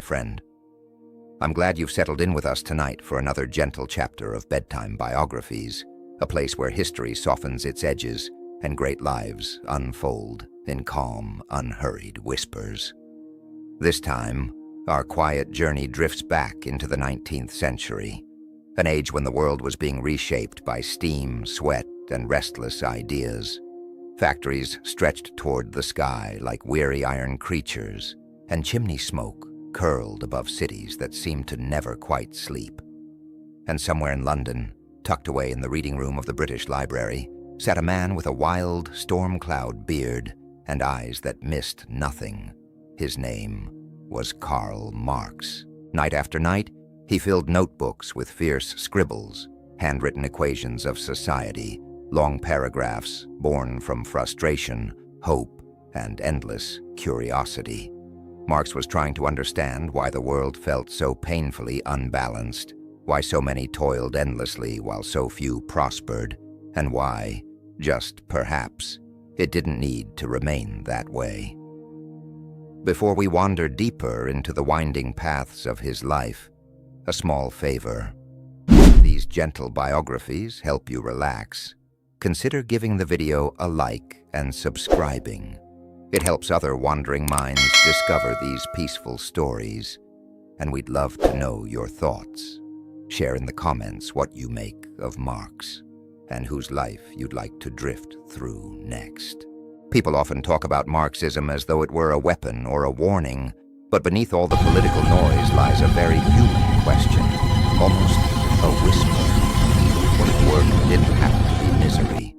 friend. I'm glad you've settled in with us tonight for another gentle chapter of Bedtime Biographies, a place where history softens its edges and great lives unfold in calm, unhurried whispers. This time, our quiet journey drifts back into the 19th century, an age when the world was being reshaped by steam, sweat, and restless ideas. Factories stretched toward the sky like weary iron creatures, and chimney smoke curled above cities that seemed to never quite sleep. And somewhere in London, tucked away in the reading room of the British Library, sat a man with a wild, storm-cloud beard and eyes that missed nothing. His name was Karl Marx. Night after night, he filled notebooks with fierce scribbles, handwritten equations of society, long paragraphs born from frustration, hope, and endless curiosity. Marx was trying to understand why the world felt so painfully unbalanced, why so many toiled endlessly while so few prospered, and why, just perhaps, it didn't need to remain that way. Before we wander deeper into the winding paths of his life, a small favor. If these gentle biographies help you relax, consider giving the video a like and subscribing. It helps other wandering minds discover these peaceful stories, and we'd love to know your thoughts. Share in the comments what you make of Marx, and whose life you'd like to drift through next. People often talk about Marxism as though it were a weapon or a warning, but beneath all the political noise lies a very human question, almost a whisper. What if work didn't have to be misery?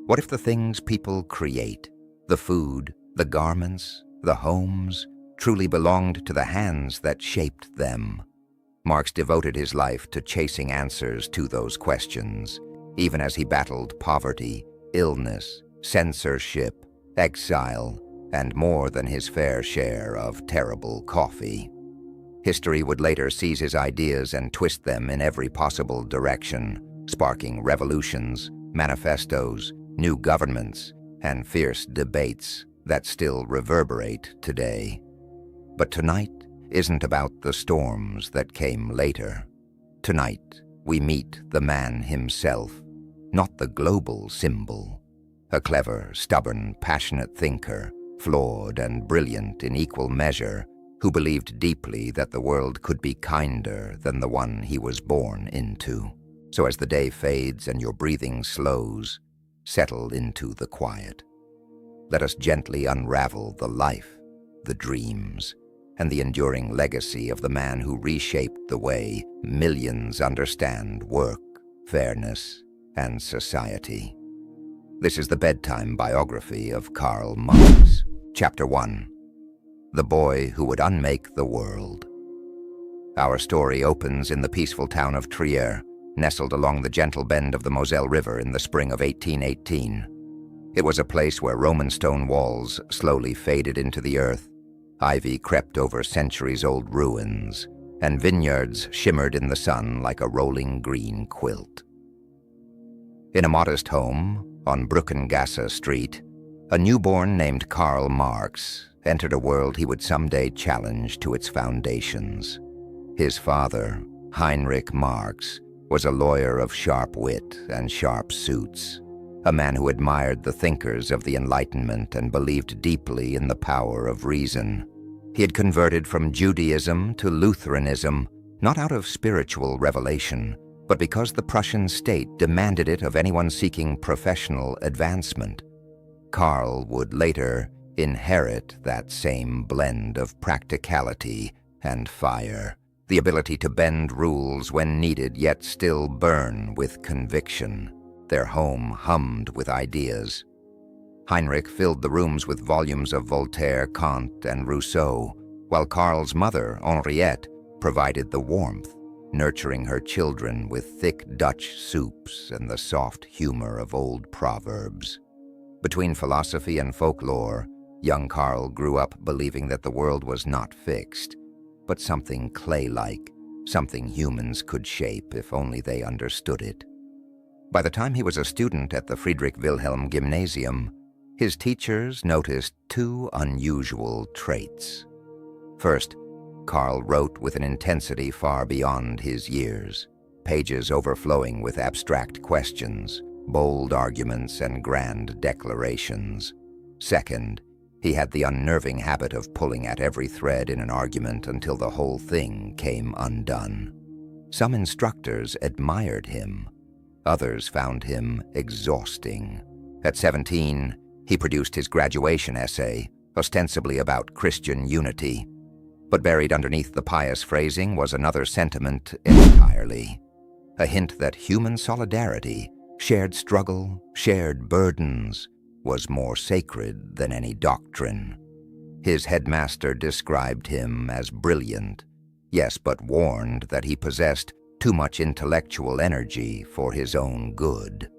What if the things people create, the food, the garments, the homes, truly belonged to the hands that shaped them? Marx devoted his life to chasing answers to those questions, even as he battled poverty, illness, censorship, exile, and more than his fair share of terrible coffee. History would later seize his ideas and twist them in every possible direction, sparking revolutions, manifestos, new governments, and fierce debates that still reverberate today. But tonight isn't about the storms that came later. Tonight, we meet the man himself, not the global symbol. A clever, stubborn, passionate thinker, flawed and brilliant in equal measure, who believed deeply that the world could be kinder than the one he was born into. So as the day fades and your breathing slows, settle into the quiet. Let us gently unravel the life, the dreams, and the enduring legacy of the man who reshaped the way millions understand work, fairness, and society. This is the bedtime biography of Karl Marx. Chapter 1. The Boy Who Would Unmake the World. Our story opens in the peaceful town of Trier, nestled along the gentle bend of the Moselle River in the spring of 1818. It was a place where Roman stone walls slowly faded into the earth, ivy crept over centuries-old ruins, and vineyards shimmered in the sun like a rolling green quilt. In a modest home on Brückengasse Street, a newborn named Karl Marx entered a world he would someday challenge to its foundations. His father, Heinrich Marx, was a lawyer of sharp wit and sharp suits, a man who admired the thinkers of the Enlightenment and believed deeply in the power of reason. He had converted from Judaism to Lutheranism, not out of spiritual revelation, but because the Prussian state demanded it of anyone seeking professional advancement. Karl would later inherit that same blend of practicality and fire, the ability to bend rules when needed yet still burn with conviction. Their home hummed with ideas. Heinrich filled the rooms with volumes of Voltaire, Kant, and Rousseau, while Karl's mother, Henriette, provided the warmth, nurturing her children with thick Dutch soups and the soft humor of old proverbs. Between philosophy and folklore, young Karl grew up believing that the world was not fixed, but something clay-like, something humans could shape if only they understood it. By the time he was a student at the Friedrich Wilhelm Gymnasium, his teachers noticed two unusual traits. First, Carl wrote with an intensity far beyond his years, pages overflowing with abstract questions, bold arguments, and grand declarations. Second, he had the unnerving habit of pulling at every thread in an argument until the whole thing came undone. Some instructors admired him. Others found him exhausting. At 17, he produced his graduation essay, ostensibly about Christian unity. But buried underneath the pious phrasing was another sentiment entirely. A hint that human solidarity, shared struggle, shared burdens, was more sacred than any doctrine. His headmaster described him as brilliant, yes, but warned that he possessed too much intellectual energy for his own good.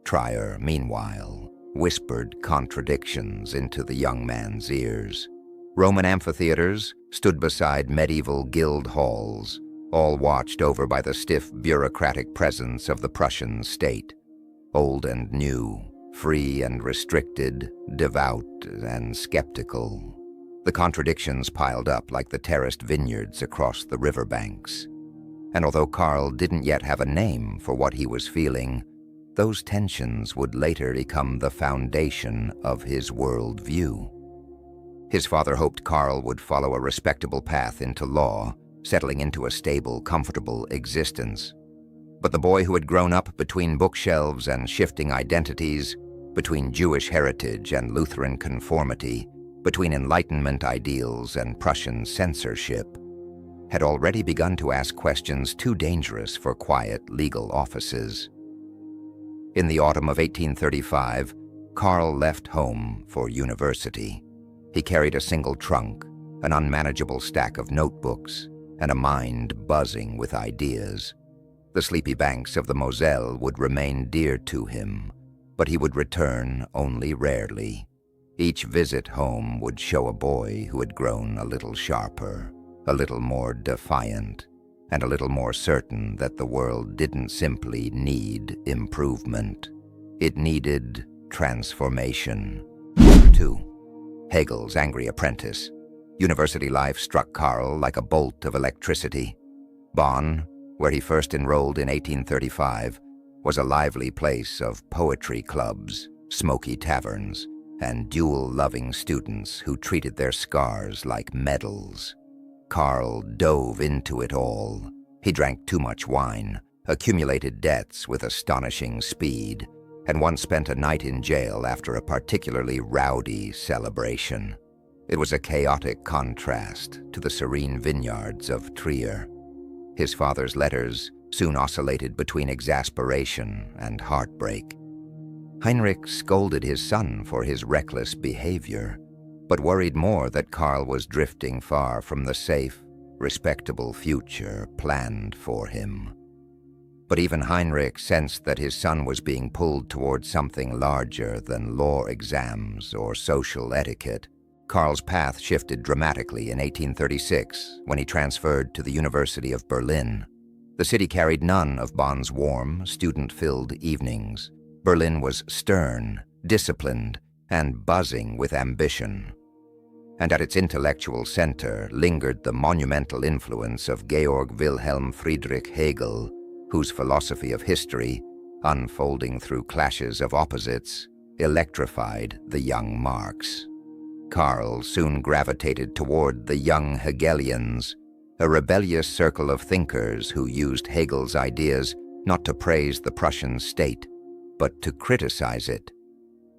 Trier, meanwhile, whispered contradictions into the young man's ears. Roman amphitheaters stood beside medieval guild halls, all watched over by the stiff bureaucratic presence of the Prussian state. Old and new, free and restricted, devout and skeptical. The contradictions piled up like the terraced vineyards across the riverbanks. And although Carl didn't yet have a name for what he was feeling, those tensions would later become the foundation of his worldview. His father hoped Carl would follow a respectable path into law, settling into a stable, comfortable existence. But the boy who had grown up between bookshelves and shifting identities, between Jewish heritage and Lutheran conformity, between Enlightenment ideals and Prussian censorship, had already begun to ask questions too dangerous for quiet legal offices. In the autumn of 1835, Carl left home for university. He carried a single trunk, an unmanageable stack of notebooks, and a mind buzzing with ideas. The sleepy banks of the Moselle would remain dear to him, but he would return only rarely. Each visit home would show a boy who had grown a little sharper, a little more defiant, and a little more certain that the world didn't simply need improvement. It needed transformation. 2. Hegel's angry apprentice. University life struck Carl like a bolt of electricity. Bonn, where he first enrolled in 1835, was a lively place of poetry clubs, smoky taverns, and duel-loving students who treated their scars like medals. Carl dove into it all. He drank too much wine, accumulated debts with astonishing speed, and once spent a night in jail after a particularly rowdy celebration. It was a chaotic contrast to the serene vineyards of Trier. His father's letters soon oscillated between exasperation and heartbreak. Heinrich scolded his son for his reckless behavior, but worried more that Carl was drifting far from the safe, respectable future planned for him. But even Heinrich sensed that his son was being pulled towards something larger than law exams or social etiquette. Carl's path shifted dramatically in 1836 when he transferred to the University of Berlin. The city carried none of Bonn's warm, student-filled evenings. Berlin was stern, disciplined, and buzzing with ambition. And at its intellectual center lingered the monumental influence of Georg Wilhelm Friedrich Hegel, whose philosophy of history, unfolding through clashes of opposites, electrified the young Marx. Carl soon gravitated toward the young Hegelians, a rebellious circle of thinkers who used Hegel's ideas not to praise the Prussian state, but to criticize it.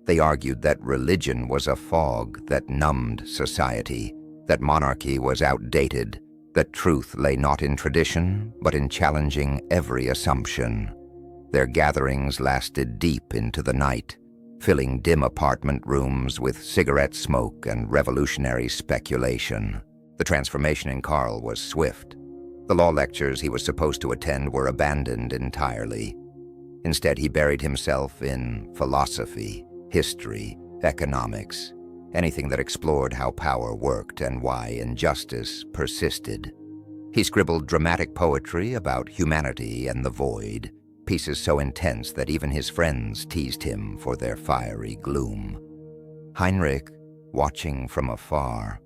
They argued that religion was a fog that numbed society, that monarchy was outdated, that truth lay not in tradition, but in challenging every assumption. Their gatherings lasted deep into the night, filling dim apartment rooms with cigarette smoke and revolutionary speculation. The transformation in Carl was swift. The law lectures he was supposed to attend were abandoned entirely. Instead, he buried himself in philosophy, history, economics, anything that explored how power worked and why injustice persisted. He scribbled dramatic poetry about humanity and the void, pieces so intense that even his friends teased him for their fiery gloom. Heinrich, watching from afar,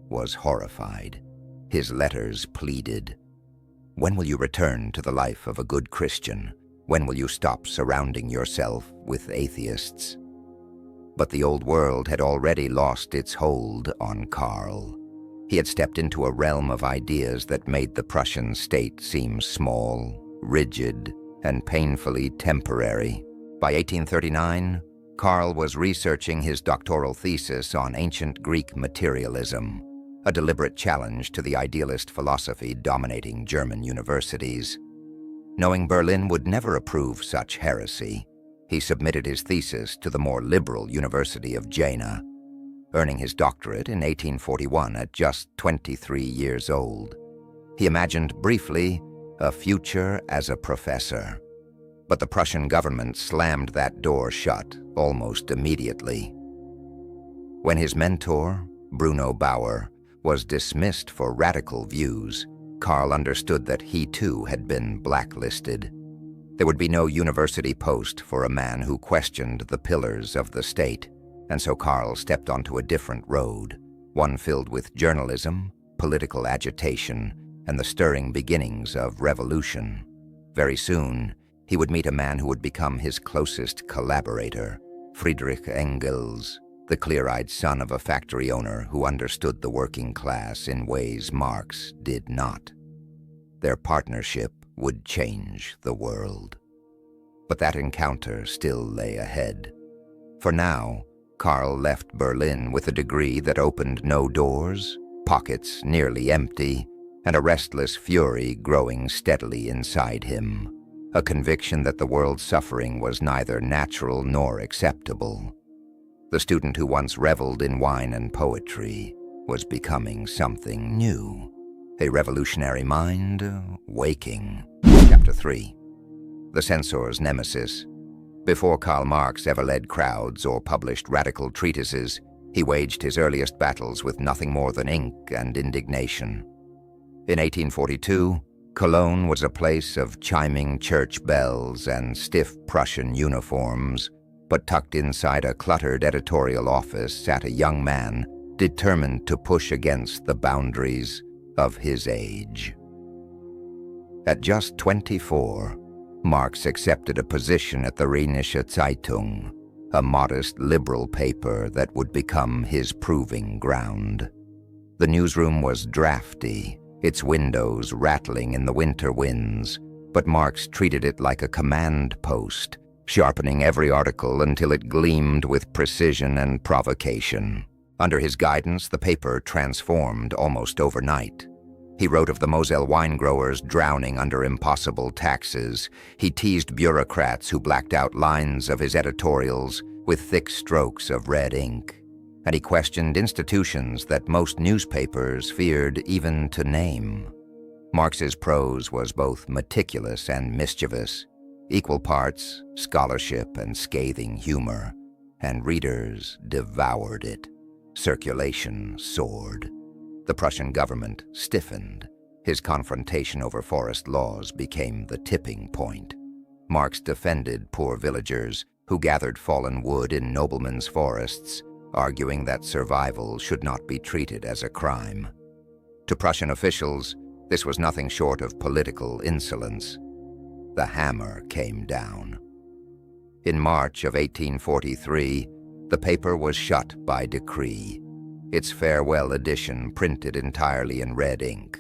was horrified. His letters pleaded. When will you return to the life of a good Christian? When will you stop surrounding yourself with atheists? But the old world had already lost its hold on Karl. He had stepped into a realm of ideas that made the Prussian state seem small, rigid, and painfully temporary. By 1839, Karl was researching his doctoral thesis on ancient Greek materialism, a deliberate challenge to the idealist philosophy dominating German universities. Knowing Berlin would never approve such heresy, he submitted his thesis to the more liberal University of Jena, earning his doctorate in 1841 at just 23 years old. He imagined briefly a future as a professor. But the Prussian government slammed that door shut almost immediately. When his mentor, Bruno Bauer, was dismissed for radical views, Karl understood that he too had been blacklisted. There would be no university post for a man who questioned the pillars of the state, and so Karl stepped onto a different road, one filled with journalism, political agitation, and the stirring beginnings of revolution. Very soon, he would meet a man who would become his closest collaborator, Friedrich Engels, the clear-eyed son of a factory owner who understood the working class in ways Marx did not. Their partnership would change the world. But that encounter still lay ahead. For now, Karl left Berlin with a degree that opened no doors, pockets nearly empty, and a restless fury growing steadily inside him. A conviction that the world's suffering was neither natural nor acceptable. The student who once reveled in wine and poetry was becoming something new. A revolutionary mind waking. Chapter 3. The Censor's Nemesis. Before Karl Marx ever led crowds or published radical treatises, he waged his earliest battles with nothing more than ink and indignation. In 1842, Cologne was a place of chiming church bells and stiff Prussian uniforms, but tucked inside a cluttered editorial office sat a young man determined to push against the boundaries of his age. At just 24, Marx accepted a position at the Rheinische Zeitung, a modest liberal paper that would become his proving ground. The newsroom was drafty, its windows rattling in the winter winds, but Marx treated it like a command post, sharpening every article until it gleamed with precision and provocation. Under his guidance, the paper transformed almost overnight. He wrote of the Moselle wine growers drowning under impossible taxes. He teased bureaucrats who blacked out lines of his editorials with thick strokes of red ink. And he questioned institutions that most newspapers feared even to name. Marx's prose was both meticulous and mischievous, equal parts scholarship and scathing humor, and readers devoured it. Circulation soared. The Prussian government stiffened. His confrontation over forest laws became the tipping point. Marx defended poor villagers who gathered fallen wood in noblemen's forests, arguing that survival should not be treated as a crime. To Prussian officials, this was nothing short of political insolence. The hammer came down. In March of 1843, the paper was shut by decree, its farewell edition printed entirely in red ink,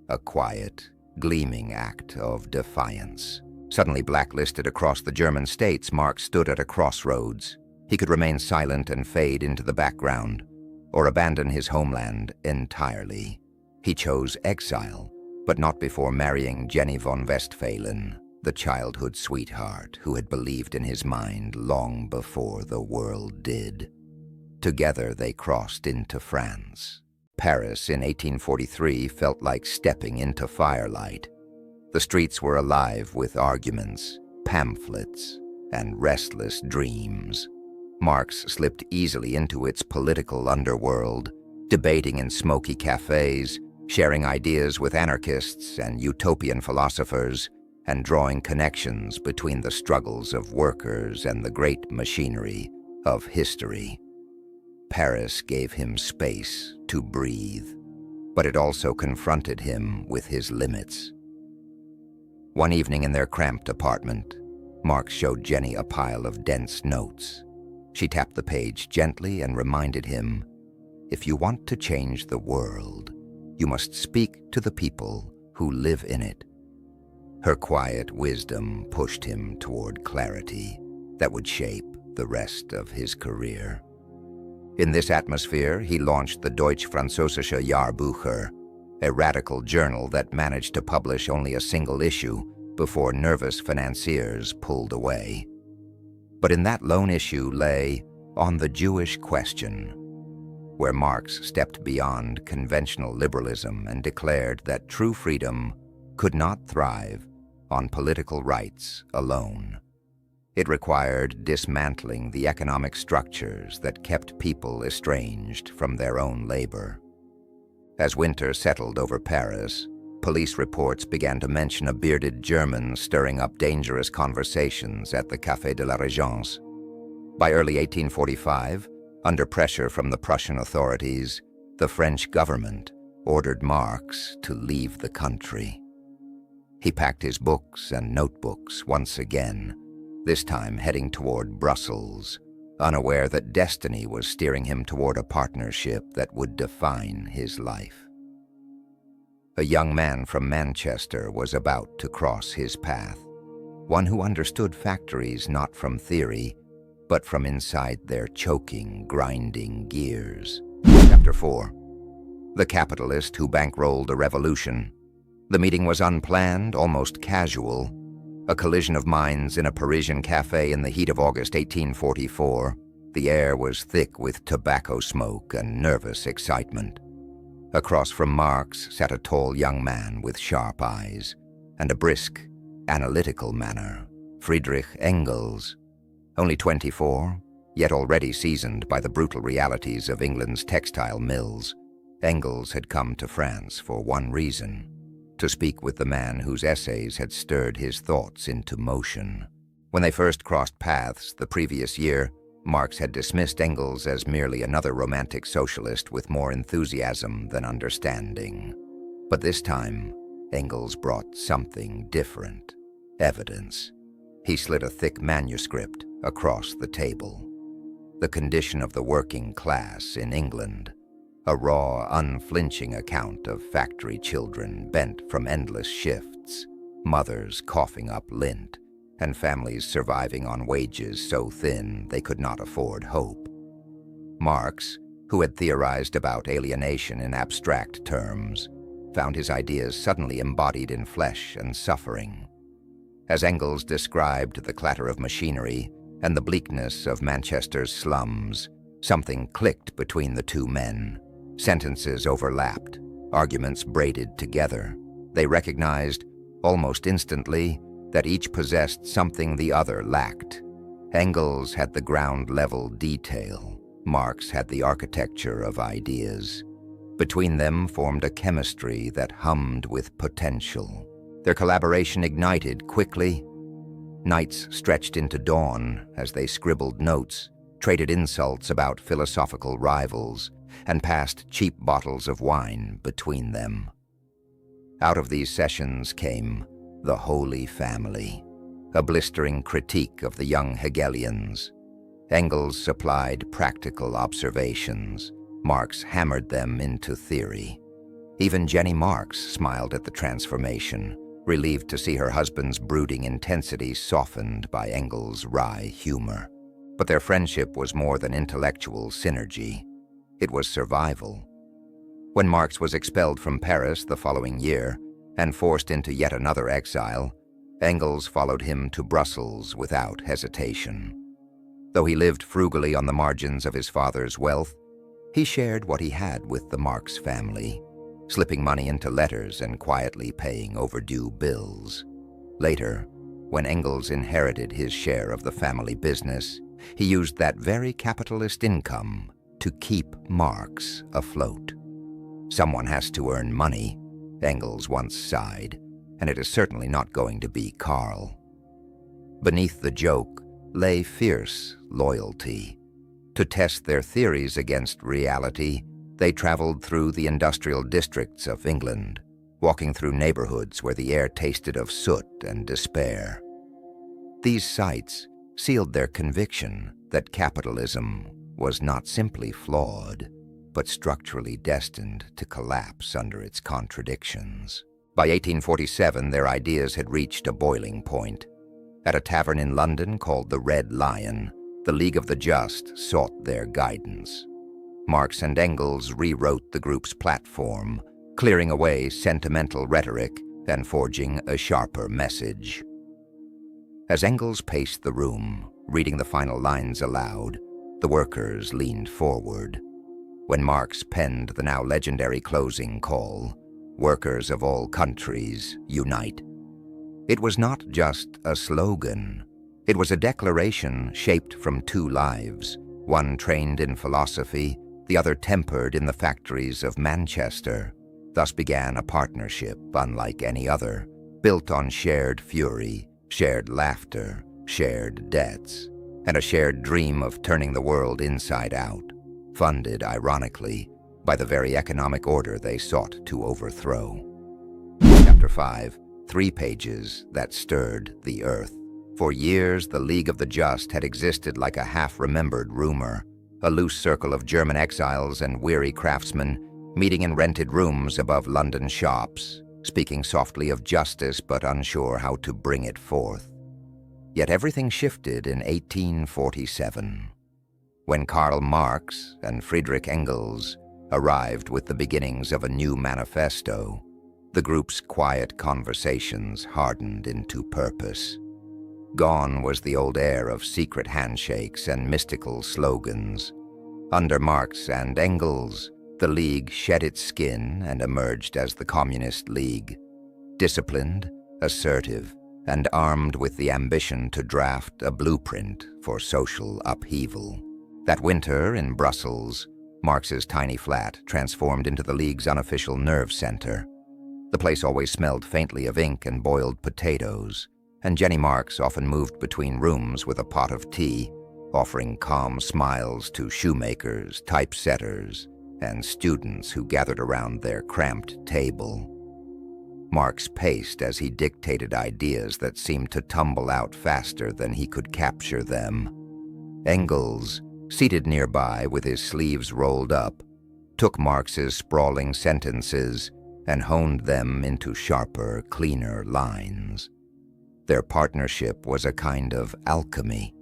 a quiet, gleaming act of defiance. Suddenly blacklisted across the German states, Marx stood at a crossroads. He could remain silent and fade into the background, or abandon his homeland entirely. He chose exile, but not before marrying Jenny von Westphalen, the childhood sweetheart who had believed in his mind long before the world did. Together they crossed into France. Paris in 1843 felt like stepping into firelight. The streets were alive with arguments, pamphlets, and restless dreams. Marx slipped easily into its political underworld, debating in smoky cafes, sharing ideas with anarchists and utopian philosophers, and drawing connections between the struggles of workers and the great machinery of history. Paris gave him space to breathe. but it also confronted him with his limits. One evening in their cramped apartment, Marx showed Jenny a pile of dense notes. She tapped the page gently and reminded him, "If you want to change the world, you must speak to the people who live in it." Her quiet wisdom pushed him toward clarity that would shape the rest of his career. In this atmosphere, he launched the Deutsch-Französische Jahrbucher, a radical journal that managed to publish only a single issue before nervous financiers pulled away. But in that lone issue lay On the Jewish Question, where Marx stepped beyond conventional liberalism and declared that true freedom could not thrive on political rights alone. It required dismantling the economic structures that kept people estranged from their own labor. As winter settled over Paris, police reports began to mention a bearded German stirring up dangerous conversations at the Café de la Régence. By early 1845, under pressure from the Prussian authorities, the French government ordered Marx to leave the country. He packed his books and notebooks once again, this time heading toward Brussels, unaware that destiny was steering him toward a partnership that would define his life. A young man from Manchester was about to cross his path, one who understood factories not from theory, but from inside their choking, grinding gears. Chapter 4. The Capitalist Who Bankrolled a Revolution. The meeting was unplanned, almost casual. A collision of minds in a Parisian cafe in the heat of August 1844. The air was thick with tobacco smoke and nervous excitement. Across from Marx sat a tall young man with sharp eyes and a brisk, analytical manner, Friedrich Engels. Only 24, yet already seasoned by the brutal realities of England's textile mills, Engels had come to France for one reason: to speak with the man whose essays had stirred his thoughts into motion. When they first crossed paths the previous year, Marx had dismissed Engels as merely another romantic socialist with more enthusiasm than understanding. But this time, Engels brought something different: evidence. He slid a thick manuscript across the table. The condition of the working class in England, a raw, unflinching account of factory children bent from endless shifts, mothers coughing up lint, and families surviving on wages so thin they could not afford hope. Marx, who had theorized about alienation in abstract terms, found his ideas suddenly embodied in flesh and suffering. As Engels described the clatter of machinery and the bleakness of Manchester's slums, something clicked between the two men. Sentences overlapped, arguments braided together. They recognized, almost instantly, that each possessed something the other lacked. Engels had the ground-level detail. Marx had the architecture of ideas. Between them formed a chemistry that hummed with potential. Their collaboration ignited quickly. Nights stretched into dawn as they scribbled notes, traded insults about philosophical rivals, and passed cheap bottles of wine between them. Out of these sessions came The Holy Family, a blistering critique of the young Hegelians. Engels supplied practical observations. Marx hammered them into theory. Even Jenny Marx smiled at the transformation, relieved to see her husband's brooding intensity softened by Engels' wry humor. But their friendship was more than intellectual synergy. It was survival. When Marx was expelled from Paris the following year and forced into yet another exile, Engels followed him to Brussels without hesitation. Though he lived frugally on the margins of his father's wealth, he shared what he had with the Marx family, slipping money into letters and quietly paying overdue bills. Later, when Engels inherited his share of the family business, he used that very capitalist income to keep Marx afloat. Someone has to earn money, Engels once sighed, and it is certainly not going to be Karl. Beneath the joke lay fierce loyalty. To test their theories against reality, They traveled through the industrial districts of England, walking through neighborhoods where the air tasted of soot and despair. These sights sealed their conviction that capitalism was not simply flawed, but structurally destined to collapse under its contradictions. By 1847, their ideas had reached a boiling point. At a tavern in London called the Red Lion, the League of the Just sought their guidance. Marx and Engels rewrote the group's platform, clearing away sentimental rhetoric and forging a sharper message. As Engels paced the room, reading the final lines aloud, the workers leaned forward. When Marx penned the now legendary closing call, "Workers of all countries, unite," it was not just a slogan. It was a declaration shaped from two lives, one trained in philosophy, the other tempered in the factories of Manchester. Thus began a partnership unlike any other, built on shared fury, shared laughter, shared debts, and a shared dream of turning the world inside out, funded, ironically, by the very economic order they sought to overthrow. Chapter 5, 3 pages that stirred the earth. For years, the League of the Just had existed like a half-remembered rumor, a loose circle of German exiles and weary craftsmen meeting in rented rooms above London shops, speaking softly of justice but unsure how to bring it forth. Yet everything shifted in 1847, when Karl Marx and Friedrich Engels arrived with the beginnings of a new manifesto. The group's quiet conversations hardened into purpose. Gone was the old air of secret handshakes and mystical slogans. Under Marx and Engels, the League shed its skin and emerged as the Communist League, disciplined, assertive, and armed with the ambition to draft a blueprint for social upheaval. That winter in Brussels, Marx's tiny flat transformed into the League's unofficial nerve center. The place always smelled faintly of ink and boiled potatoes, and Jenny Marx often moved between rooms with a pot of tea, offering calm smiles to shoemakers, typesetters, and students who gathered around their cramped table. Marx paced as he dictated ideas that seemed to tumble out faster than he could capture them. Engels, seated nearby with his sleeves rolled up, took Marx's sprawling sentences and honed them into sharper, cleaner lines. Their partnership was a kind of alchemy,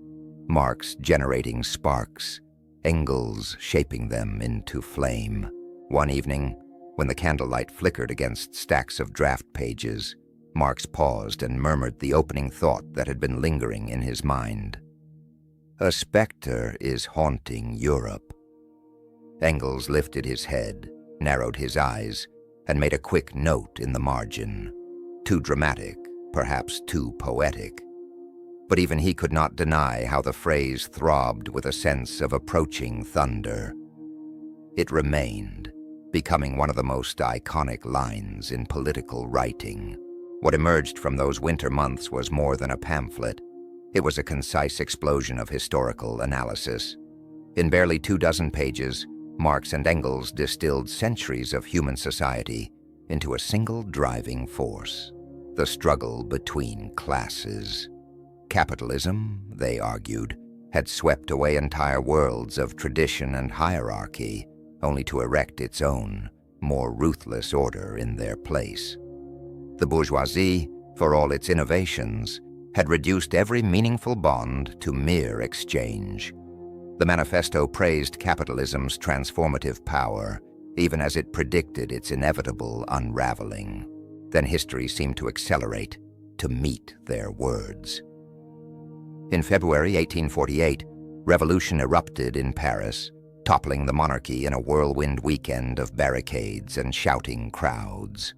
Marx generating sparks, Engels shaping them into flame. One evening, when the candlelight flickered against stacks of draft pages, Marx paused and murmured the opening thought that had been lingering in his mind. "A specter is haunting Europe." Engels lifted his head, narrowed his eyes, and made a quick note in the margin. Too dramatic, perhaps too poetic. But even he could not deny how the phrase throbbed with a sense of approaching thunder. It remained, becoming one of the most iconic lines in political writing. What emerged from those winter months was more than a pamphlet. It was a concise explosion of historical analysis. In barely 24 pages, Marx and Engels distilled centuries of human society into a single driving force: the struggle between classes. Capitalism, they argued, had swept away entire worlds of tradition and hierarchy, only to erect its own, more ruthless order in their place. The bourgeoisie, for all its innovations, had reduced every meaningful bond to mere exchange. The manifesto praised capitalism's transformative power, even as it predicted its inevitable unraveling. Then history seemed to accelerate, to meet their words. In February 1848, revolution erupted in Paris, toppling the monarchy in a whirlwind weekend of barricades and shouting crowds.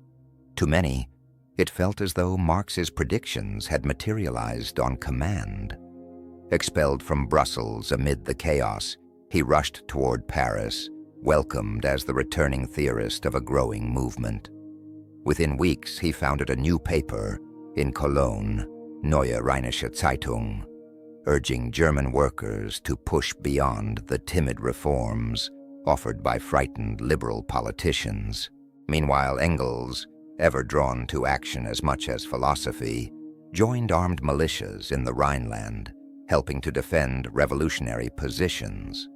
To many, it felt as though Marx's predictions had materialized on command. Expelled from Brussels amid the chaos, he rushed toward Paris, welcomed as the returning theorist of a growing movement. Within weeks, he founded a new paper in Cologne, Neue Rheinische Zeitung, urging German workers to push beyond the timid reforms offered by frightened liberal politicians. Meanwhile, Engels, ever drawn to action as much as philosophy, joined armed militias in the Rhineland, helping to defend revolutionary positions.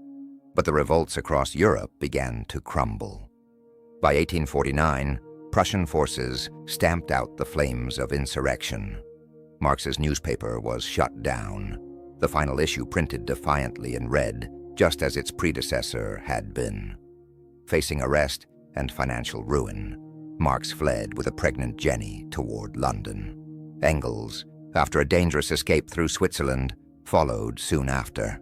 But the revolts across Europe began to crumble. By 1849, Prussian forces stamped out the flames of insurrection. Marx's newspaper was shut down, the final issue printed defiantly in red, just as its predecessor had been. Facing arrest and financial ruin, Marx fled with a pregnant Jenny toward London. Engels, after a dangerous escape through Switzerland, followed soon after.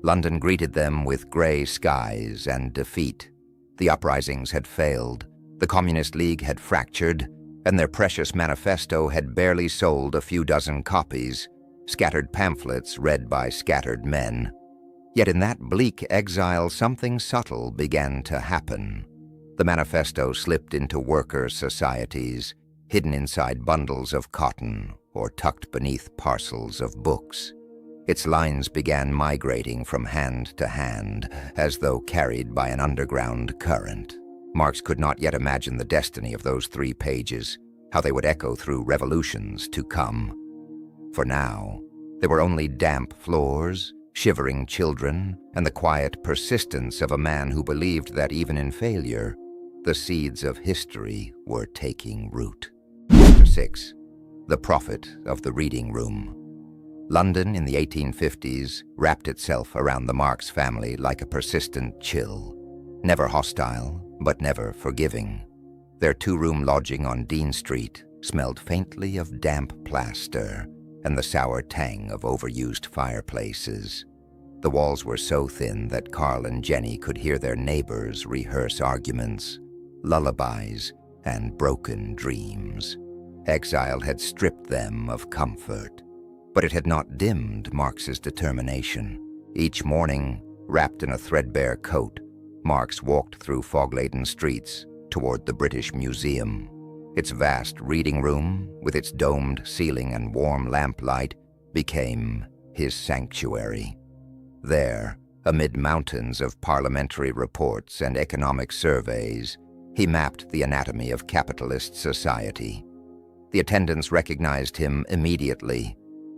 London greeted them with gray skies and defeat. The uprisings had failed, the Communist League had fractured, and their precious manifesto had barely sold a few dozen copies, scattered pamphlets read by scattered men. Yet in that bleak exile, something subtle began to happen. The manifesto slipped into worker societies, hidden inside bundles of cotton or tucked beneath parcels of books. Its lines began migrating from hand to hand, as though carried by an underground current. Marx could not yet imagine the destiny of those 3 pages, how they would echo through revolutions to come. For now, there were only damp floors, shivering children, and the quiet persistence of a man who believed that even in failure, the seeds of history were taking root. Chapter 6. The Prophet of the Reading Room. London in the 1850s wrapped itself around the Marx family like a persistent chill. Never hostile, but never forgiving. Their 2-room lodging on Dean Street smelled faintly of damp plaster and the sour tang of overused fireplaces. The walls were so thin that Carl and Jenny could hear their neighbors rehearse arguments, lullabies, and broken dreams. Exile had stripped them of comfort, but it had not dimmed Marx's determination. Each morning, wrapped in a threadbare coat, Marx walked through fog-laden streets toward the British Museum. Its vast reading room, with its domed ceiling and warm lamplight, became his sanctuary. There, amid mountains of parliamentary reports and economic surveys, he mapped the anatomy of capitalist society. The attendants recognized him immediately.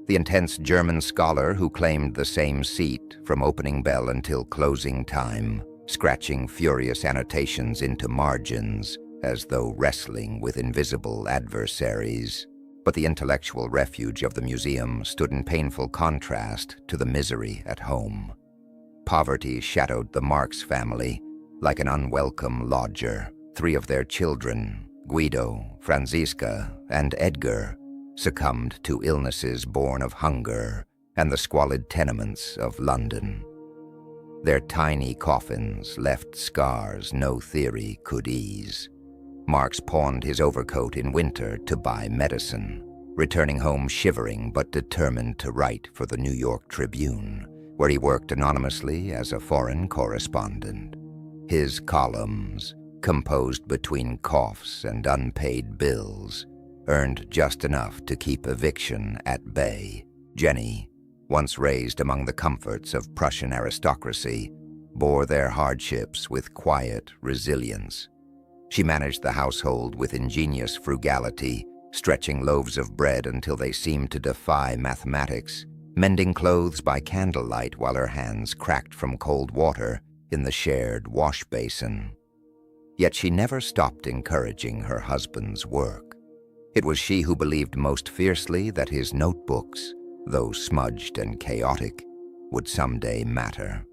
The intense German scholar who claimed the same seat from opening bell until closing time, scratching furious annotations into margins as though wrestling with invisible adversaries. But the intellectual refuge of the museum stood in painful contrast to the misery at home. Poverty shadowed the Marx family like an unwelcome lodger. 3 of their children, Guido, Franziska, and Edgar, succumbed to illnesses born of hunger and the squalid tenements of London. Their tiny coffins left scars no theory could ease. Marx pawned his overcoat in winter to buy medicine, returning home shivering but determined to write for the New York Tribune, where he worked anonymously as a foreign correspondent. His columns, composed between coughs and unpaid bills, earned just enough to keep eviction at bay. Jenny, once raised among the comforts of Prussian aristocracy, bore their hardships with quiet resilience. She managed the household with ingenious frugality, stretching loaves of bread until they seemed to defy mathematics, mending clothes by candlelight while her hands cracked from cold water in the shared wash basin. Yet she never stopped encouraging her husband's work. It was she who believed most fiercely that his notebooks, though smudged and chaotic, would someday matter.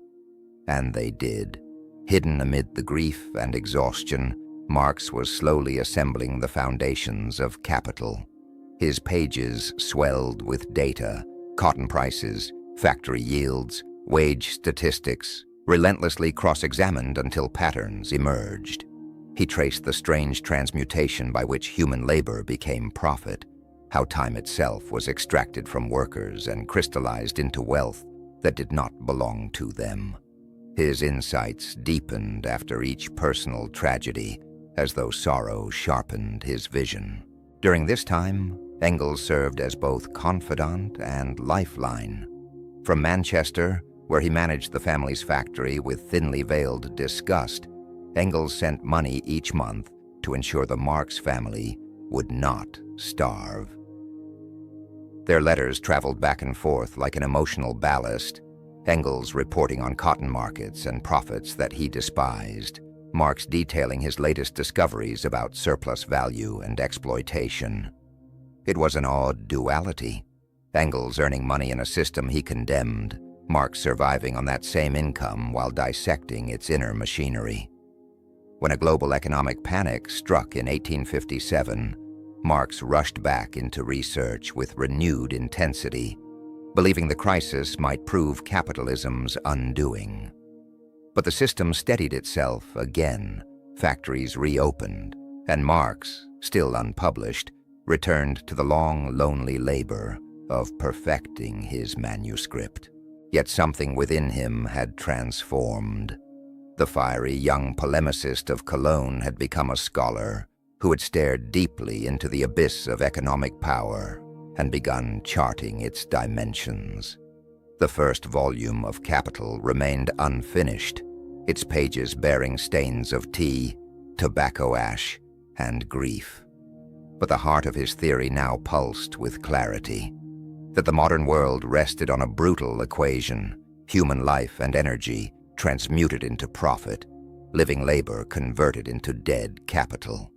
And they did. Hidden amid the grief and exhaustion, Marx was slowly assembling the foundations of capital. His pages swelled with data, cotton prices, factory yields, wage statistics, relentlessly cross-examined until patterns emerged. He traced the strange transmutation by which human labor became profit, how time itself was extracted from workers and crystallized into wealth that did not belong to them. His insights deepened after each personal tragedy, as though sorrow sharpened his vision. During this time, Engels served as both confidant and lifeline. From Manchester, Where he managed the family's factory with thinly veiled disgust, Engels sent money each month to ensure the Marx family would not starve. Their letters traveled back and forth like an emotional ballast, Engels reporting on cotton markets and profits that he despised, Marx detailing his latest discoveries about surplus value and exploitation. It was an odd duality, Engels earning money in a system he condemned, Marx surviving on that same income while dissecting its inner machinery. When a global economic panic struck in 1857, Marx rushed back into research with renewed intensity, believing the crisis might prove capitalism's undoing. But the system steadied itself again, factories reopened, and Marx, still unpublished, returned to the long, lonely labor of perfecting his manuscript. Yet something within him had transformed. The fiery young polemicist of Cologne had become a scholar who had stared deeply into the abyss of economic power and begun charting its dimensions. The first volume of Capital remained unfinished, its pages bearing stains of tea, tobacco ash, and grief. But the heart of his theory now pulsed with clarity, that the modern world rested on a brutal equation, human life and energy transmuted into profit, living labor converted into dead capital.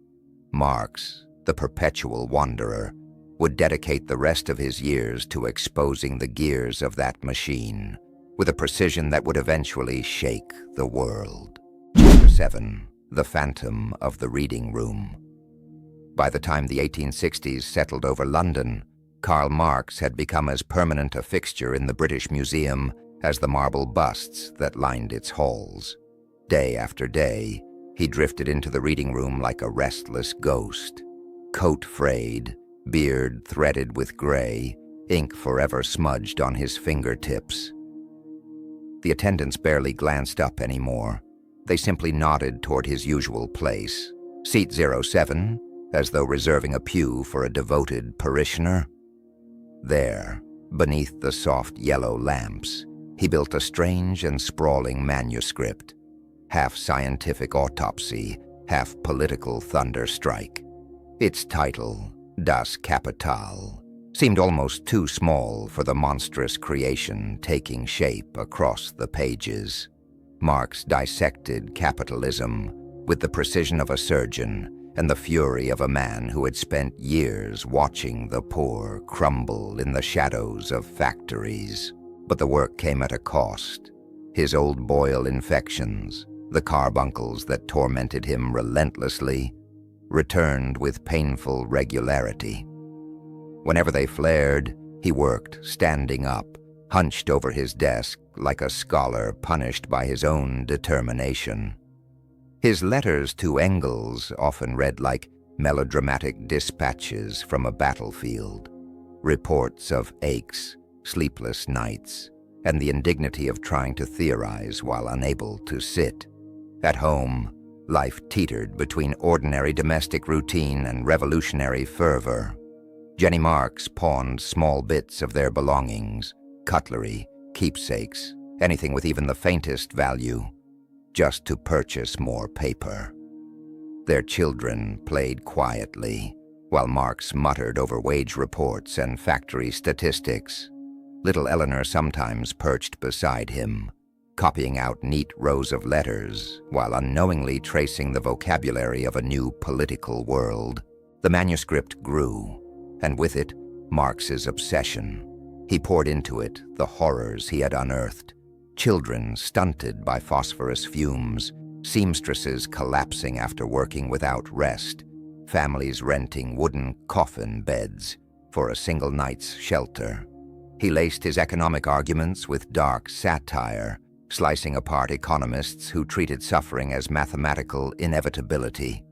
Marx, the perpetual wanderer, would dedicate the rest of his years to exposing the gears of that machine with a precision that would eventually shake the world. Chapter 7. The Phantom of the Reading Room. By the time the 1860s settled over London, Karl Marx had become as permanent a fixture in the British Museum as the marble busts that lined its halls. Day after day, he drifted into the reading room like a restless ghost, coat frayed, beard threaded with gray, ink forever smudged on his fingertips. The attendants barely glanced up anymore. They simply nodded toward his usual place, seat 07, as though reserving a pew for a devoted parishioner. There, beneath the soft yellow lamps, he built a strange and sprawling manuscript, half scientific autopsy, half political thunderstrike. Its title, Das Kapital, seemed almost too small for the monstrous creation taking shape across the pages. Marx dissected capitalism with the precision of a surgeon and the fury of a man who had spent years watching the poor crumble in the shadows of factories. But the work came at a cost. His old boil infections, the carbuncles that tormented him relentlessly, returned with painful regularity. Whenever they flared, he worked standing up, hunched over his desk like a scholar punished by his own determination. His letters to Engels often read like melodramatic dispatches from a battlefield, reports of aches, sleepless nights, and the indignity of trying to theorize while unable to sit. At home, life teetered between ordinary domestic routine and revolutionary fervor. Jenny Marx pawned small bits of their belongings, cutlery, keepsakes, anything with even the faintest value, just to purchase more paper. Their children played quietly, while Marx muttered over wage reports and factory statistics. Little Eleanor sometimes perched beside him, copying out neat rows of letters while unknowingly tracing the vocabulary of a new political world. The manuscript grew, and with it, Marx's obsession. He poured into it the horrors he had unearthed. Children stunted by phosphorus fumes, seamstresses collapsing after working without rest, families renting wooden coffin beds for a single night's shelter. He laced his economic arguments with dark satire, slicing apart economists who treated suffering as mathematical inevitability.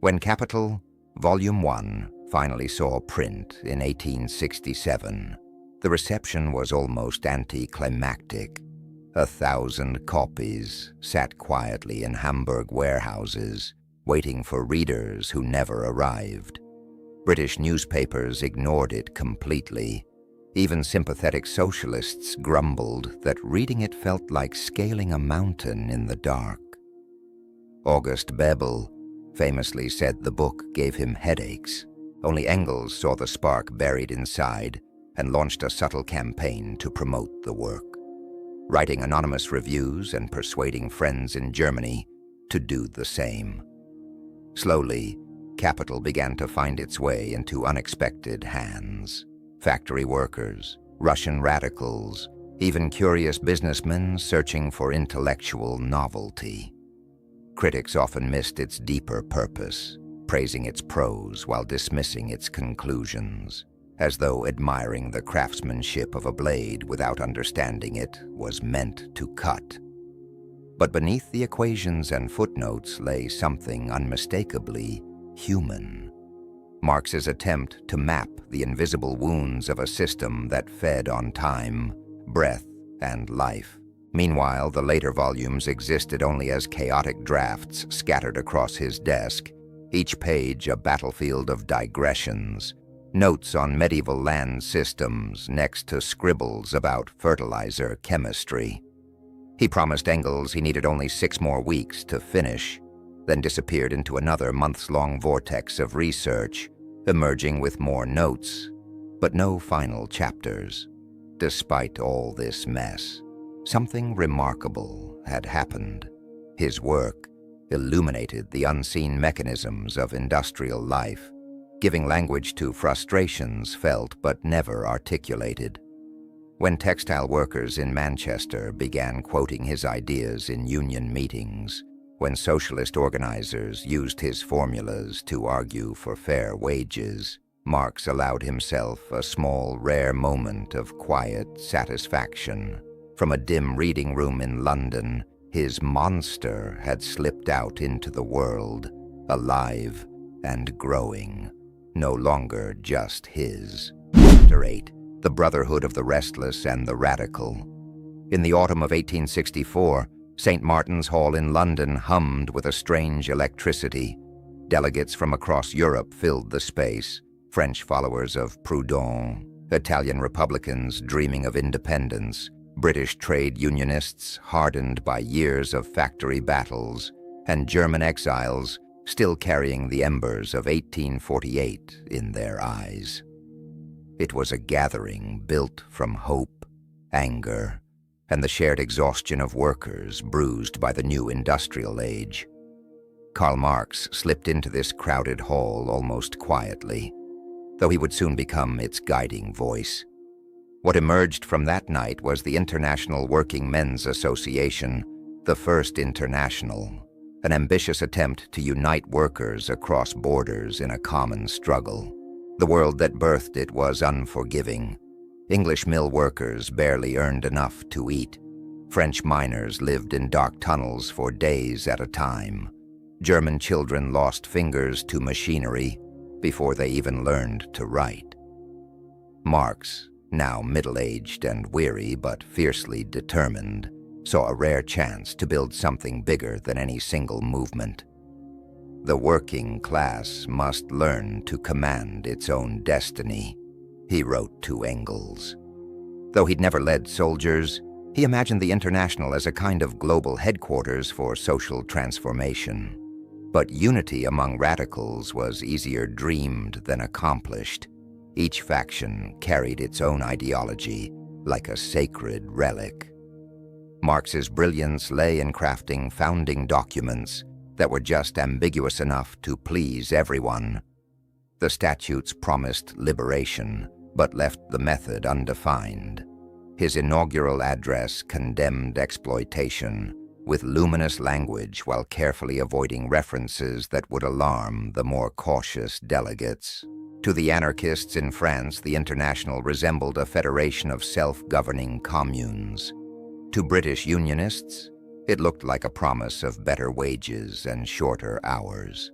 When Capital, Volume 1, finally saw print in 1867, the reception was almost anticlimactic. 1,000 copies sat quietly in Hamburg warehouses, waiting for readers who never arrived. British newspapers ignored it completely. Even sympathetic socialists grumbled that reading it felt like scaling a mountain in the dark. August Bebel famously said the book gave him headaches. Only Engels saw the spark buried inside and launched a subtle campaign to promote the work, writing anonymous reviews and persuading friends in Germany to do the same. Slowly, capital began to find its way into unexpected hands. Factory workers, Russian radicals, even curious businessmen searching for intellectual novelty. Critics often missed its deeper purpose, praising its prose while dismissing its conclusions, as though admiring the craftsmanship of a blade without understanding it was meant to cut. But beneath the equations and footnotes lay something unmistakably human. Marx's attempt to map the invisible wounds of a system that fed on time, breath, and life. Meanwhile, the later volumes existed only as chaotic drafts scattered across his desk, each page a battlefield of digressions, notes on medieval land systems next to scribbles about fertilizer chemistry. He promised Engels he needed only 6 more weeks to finish, then disappeared into another months-long vortex of research, emerging with more notes, but no final chapters. Despite all this mess, something remarkable had happened. His work illuminated the unseen mechanisms of industrial life, giving language to frustrations felt but never articulated. When textile workers in Manchester began quoting his ideas in union meetings, when socialist organizers used his formulas to argue for fair wages, Marx allowed himself a small, rare moment of quiet satisfaction. From a dim reading room in London, his monster had slipped out into the world, alive and growing, no longer just his. Chapter 8. The Brotherhood of the Restless and the Radical. In the autumn of 1864, St. Martin's Hall in London hummed with a strange electricity. Delegates from across Europe filled the space, French followers of Proudhon, Italian Republicans dreaming of independence, British trade unionists hardened by years of factory battles, and German exiles still carrying the embers of 1848 in their eyes. It was a gathering built from hope, anger, and the shared exhaustion of workers bruised by the new industrial age. Karl Marx slipped into this crowded hall almost quietly, though he would soon become its guiding voice. What emerged from that night was the International Working Men's Association, the First International, an ambitious attempt to unite workers across borders in a common struggle. The world that birthed it was unforgiving. English mill workers barely earned enough to eat. French miners lived in dark tunnels for days at a time. German children lost fingers to machinery before they even learned to write. Marx, now middle-aged and weary but fiercely determined, saw a rare chance to build something bigger than any single movement. The working class must learn to command its own destiny, he wrote to Engels. Though he'd never led soldiers, he imagined the International as a kind of global headquarters for social transformation. But unity among radicals was easier dreamed than accomplished. Each faction carried its own ideology, like a sacred relic. Marx's brilliance lay in crafting founding documents that were just ambiguous enough to please everyone. The statutes promised liberation, but left the method undefined. His inaugural address condemned exploitation with luminous language while carefully avoiding references that would alarm the more cautious delegates. To the anarchists in France, the International resembled a federation of self-governing communes. To British unionists, it looked like a promise of better wages and shorter hours.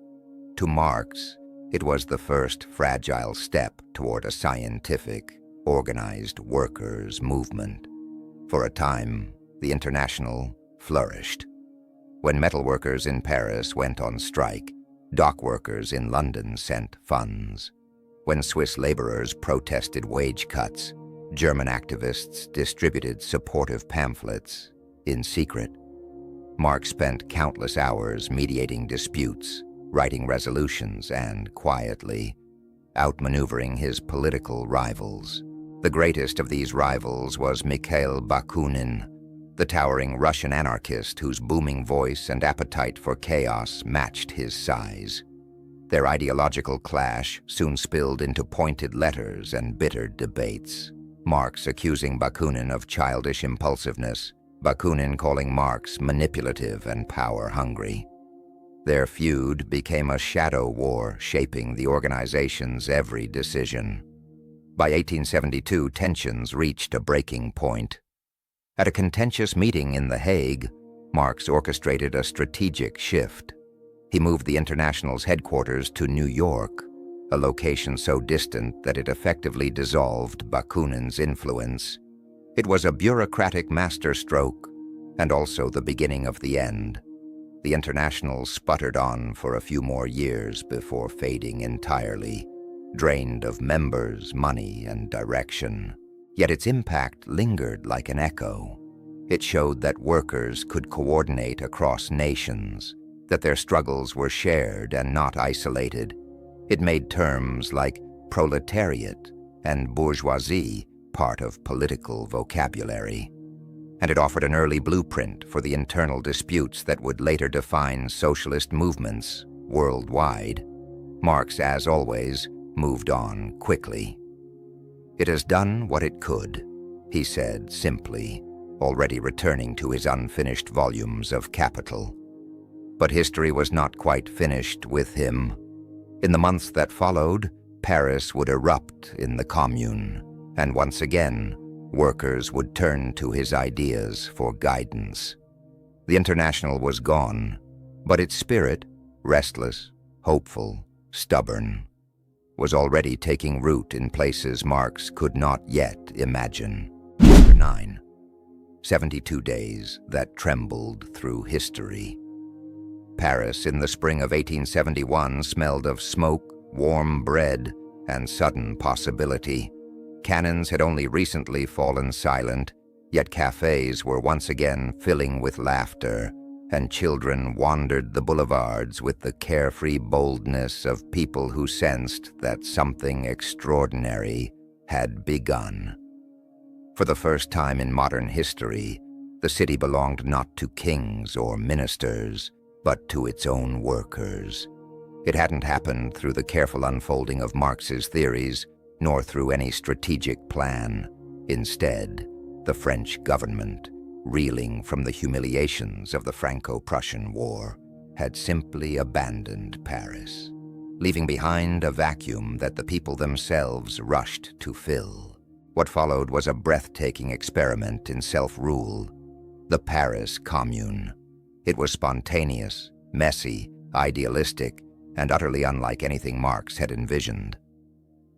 To Marx, it was the first fragile step toward a scientific, organized workers' movement. For a time, the International flourished. When metalworkers in Paris went on strike, dock workers in London sent funds. When Swiss laborers protested wage cuts, German activists distributed supportive pamphlets in secret. Marx spent countless hours mediating disputes, writing resolutions, and quietly outmaneuvering his political rivals. The greatest of these rivals was Mikhail Bakunin, the towering Russian anarchist whose booming voice and appetite for chaos matched his size. Their ideological clash soon spilled into pointed letters and bitter debates. Marx accusing Bakunin of childish impulsiveness, Bakunin calling Marx manipulative and power-hungry. Their feud became a shadow war shaping the organization's every decision. By 1872, tensions reached a breaking point. At a contentious meeting in The Hague, Marx orchestrated a strategic shift. He moved the International's headquarters to New York, a location so distant that it effectively dissolved Bakunin's influence. It was a bureaucratic masterstroke, and also the beginning of the end. The International sputtered on for a few more years before fading entirely, drained of members, money, and direction. Yet its impact lingered like an echo. It showed that workers could coordinate across nations, that their struggles were shared and not isolated. It made terms like proletariat and bourgeoisie part of political vocabulary. And it offered an early blueprint for the internal disputes that would later define socialist movements worldwide. Marx, as always, moved on quickly. "It has done what it could," he said simply, already returning to his unfinished volumes of Capital. But history was not quite finished with him. In the months that followed, Paris would erupt in the Commune, and once again, workers would turn to his ideas for guidance. The International was gone, but its spirit, restless, hopeful, stubborn, was already taking root in places Marx could not yet imagine. Chapter 9. 72 Days that Trembled Through History. Paris in the spring of 1871 smelled of smoke, warm bread, and sudden possibility. Cannons had only recently fallen silent, yet cafes were once again filling with laughter, and children wandered the boulevards with the carefree boldness of people who sensed that something extraordinary had begun. For the first time in modern history, the city belonged not to kings or ministers, but to its own workers. It hadn't happened through the careful unfolding of Marx's theories, nor through any strategic plan. Instead, the French government, reeling from the humiliations of the Franco-Prussian War, had simply abandoned Paris, leaving behind a vacuum that the people themselves rushed to fill. What followed was a breathtaking experiment in self-rule, the Paris Commune. It was spontaneous, messy, idealistic, and utterly unlike anything Marx had envisioned.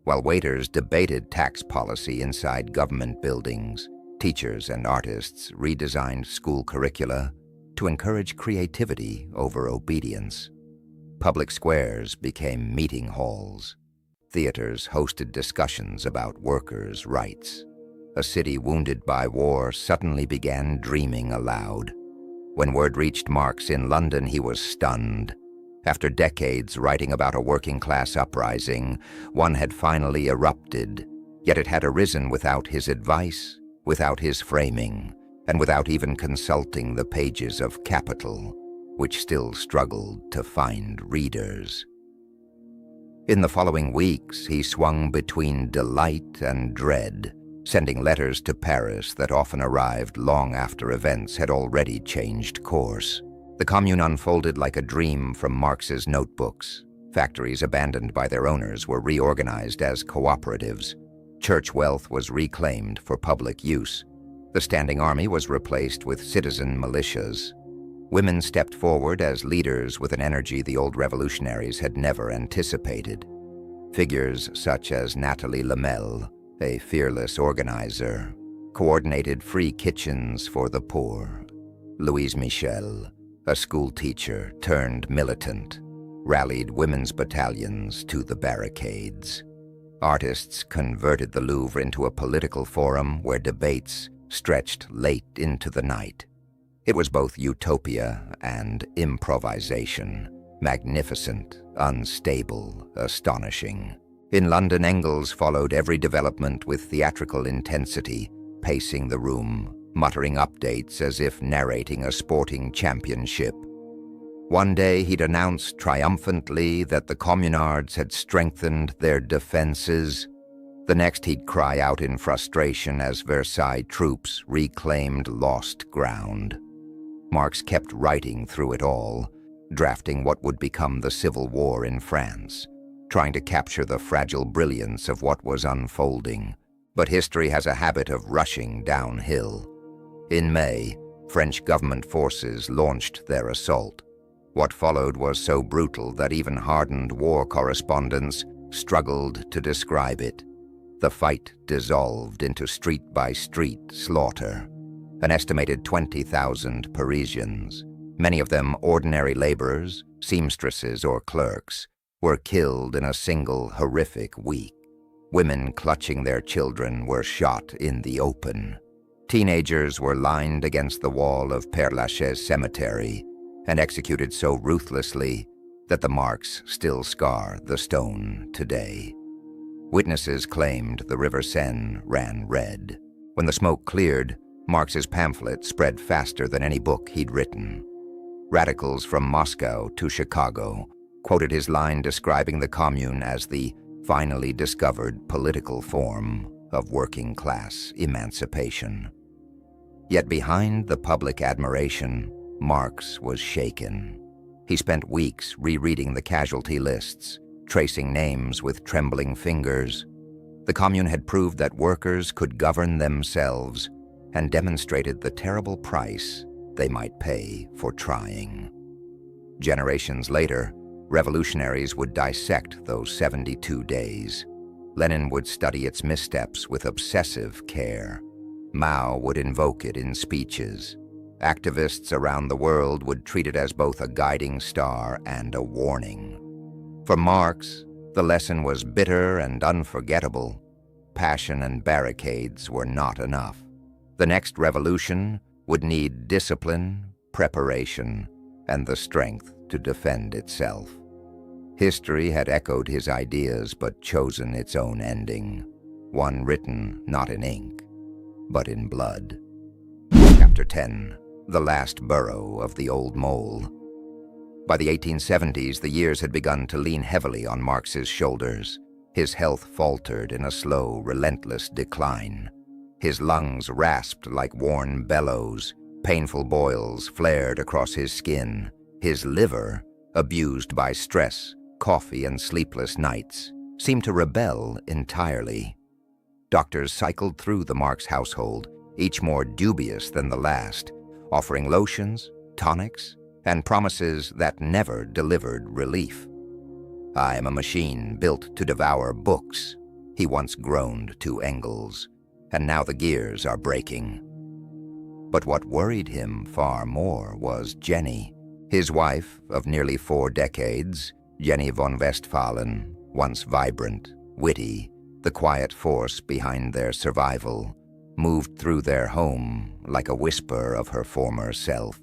While waiters debated tax policy inside government buildings, teachers and artists redesigned school curricula to encourage creativity over obedience. Public squares became meeting halls. Theaters hosted discussions about workers' rights. A city wounded by war suddenly began dreaming aloud. When word reached Marx in London, he was stunned. After decades writing about a working-class uprising, one had finally erupted, yet it had arisen without his advice, without his framing, and without even consulting the pages of Capital, which still struggled to find readers. In the following weeks, he swung between delight and dread, sending letters to Paris that often arrived long after events had already changed course. The Commune unfolded like a dream from Marx's notebooks. Factories abandoned by their owners were reorganized as cooperatives. Church wealth was reclaimed for public use. The standing army was replaced with citizen militias. Women stepped forward as leaders with an energy the old revolutionaries had never anticipated. Figures such as Nathalie Lamel, a fearless organizer, coordinated free kitchens for the poor. Louise Michel, a school teacher turned militant, rallied women's battalions to the barricades. Artists converted the Louvre into a political forum where debates stretched late into the night. It was both utopia and improvisation, magnificent, unstable, astonishing. In London, Engels followed every development with theatrical intensity, pacing the room, muttering updates as if narrating a sporting championship. One day he'd announce triumphantly that the communards had strengthened their defenses. The next he'd cry out in frustration as Versailles troops reclaimed lost ground. Marx kept writing through it all, drafting what would become the Civil War in France, trying to capture the fragile brilliance of what was unfolding. But history has a habit of rushing downhill. In May, French government forces launched their assault. What followed was so brutal that even hardened war correspondents struggled to describe it. The fight dissolved into street-by-street slaughter. An estimated 20,000 Parisians, many of them ordinary laborers, seamstresses, or clerks, were killed in a single horrific week. Women clutching their children were shot in the open. Teenagers were lined against the wall of Père Lachaise Cemetery and executed so ruthlessly that the marks still scar the stone today. Witnesses claimed the River Seine ran red. When the smoke cleared, Marx's pamphlet spread faster than any book he'd written. Radicals from Moscow to Chicago quoted his line describing the Commune as the finally discovered political form of working-class emancipation. Yet behind the public admiration, Marx was shaken. He spent weeks rereading the casualty lists, tracing names with trembling fingers. The Commune had proved that workers could govern themselves and demonstrated the terrible price they might pay for trying. Generations later, revolutionaries would dissect those 72 days. Lenin would study its missteps with obsessive care. Mao would invoke it in speeches. Activists around the world would treat it as both a guiding star and a warning. For Marx, the lesson was bitter and unforgettable. Passion and barricades were not enough. The next revolution would need discipline, preparation, and the strength to defend itself. History had echoed his ideas but chosen its own ending, one written not in ink, but in blood. Chapter 10. The Last Burrow of the Old Mole. By the 1870s, the years had begun to lean heavily on Marx's shoulders. His health faltered in a slow, relentless decline. His lungs rasped like worn bellows. Painful boils flared across his skin. His liver, abused by stress, coffee, and sleepless nights, seemed to rebel entirely. Doctors cycled through the Marx household, each more dubious than the last, offering lotions, tonics, and promises that never delivered relief. "I am a machine built to devour books," he once groaned to Engels, and now the gears are breaking. But what worried him far more was Jenny. His wife of nearly 4 decades, Jenny von Westphalen, once vibrant, witty, the quiet force behind their survival, moved through their home like a whisper of her former self.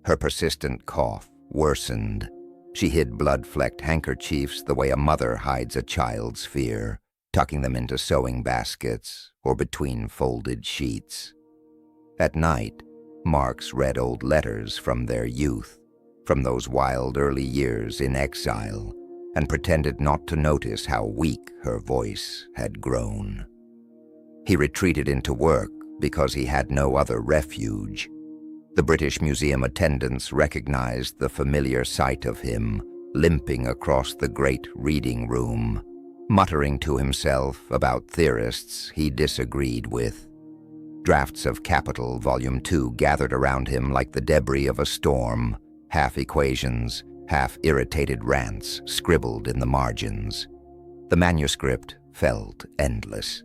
Her persistent cough worsened. She hid blood-flecked handkerchiefs the way a mother hides a child's fear, tucking them into sewing baskets or between folded sheets. At night, Marx read old letters from their youth, from those wild early years in exile, and pretended not to notice how weak her voice had grown. He retreated into work because he had no other refuge. The British Museum attendants recognized the familiar sight of him limping across the great reading room, muttering to himself about theorists he disagreed with. Drafts of Capital, Volume 2, gathered around him like the debris of a storm, half equations, half irritated rants scribbled in the margins. The manuscript felt endless.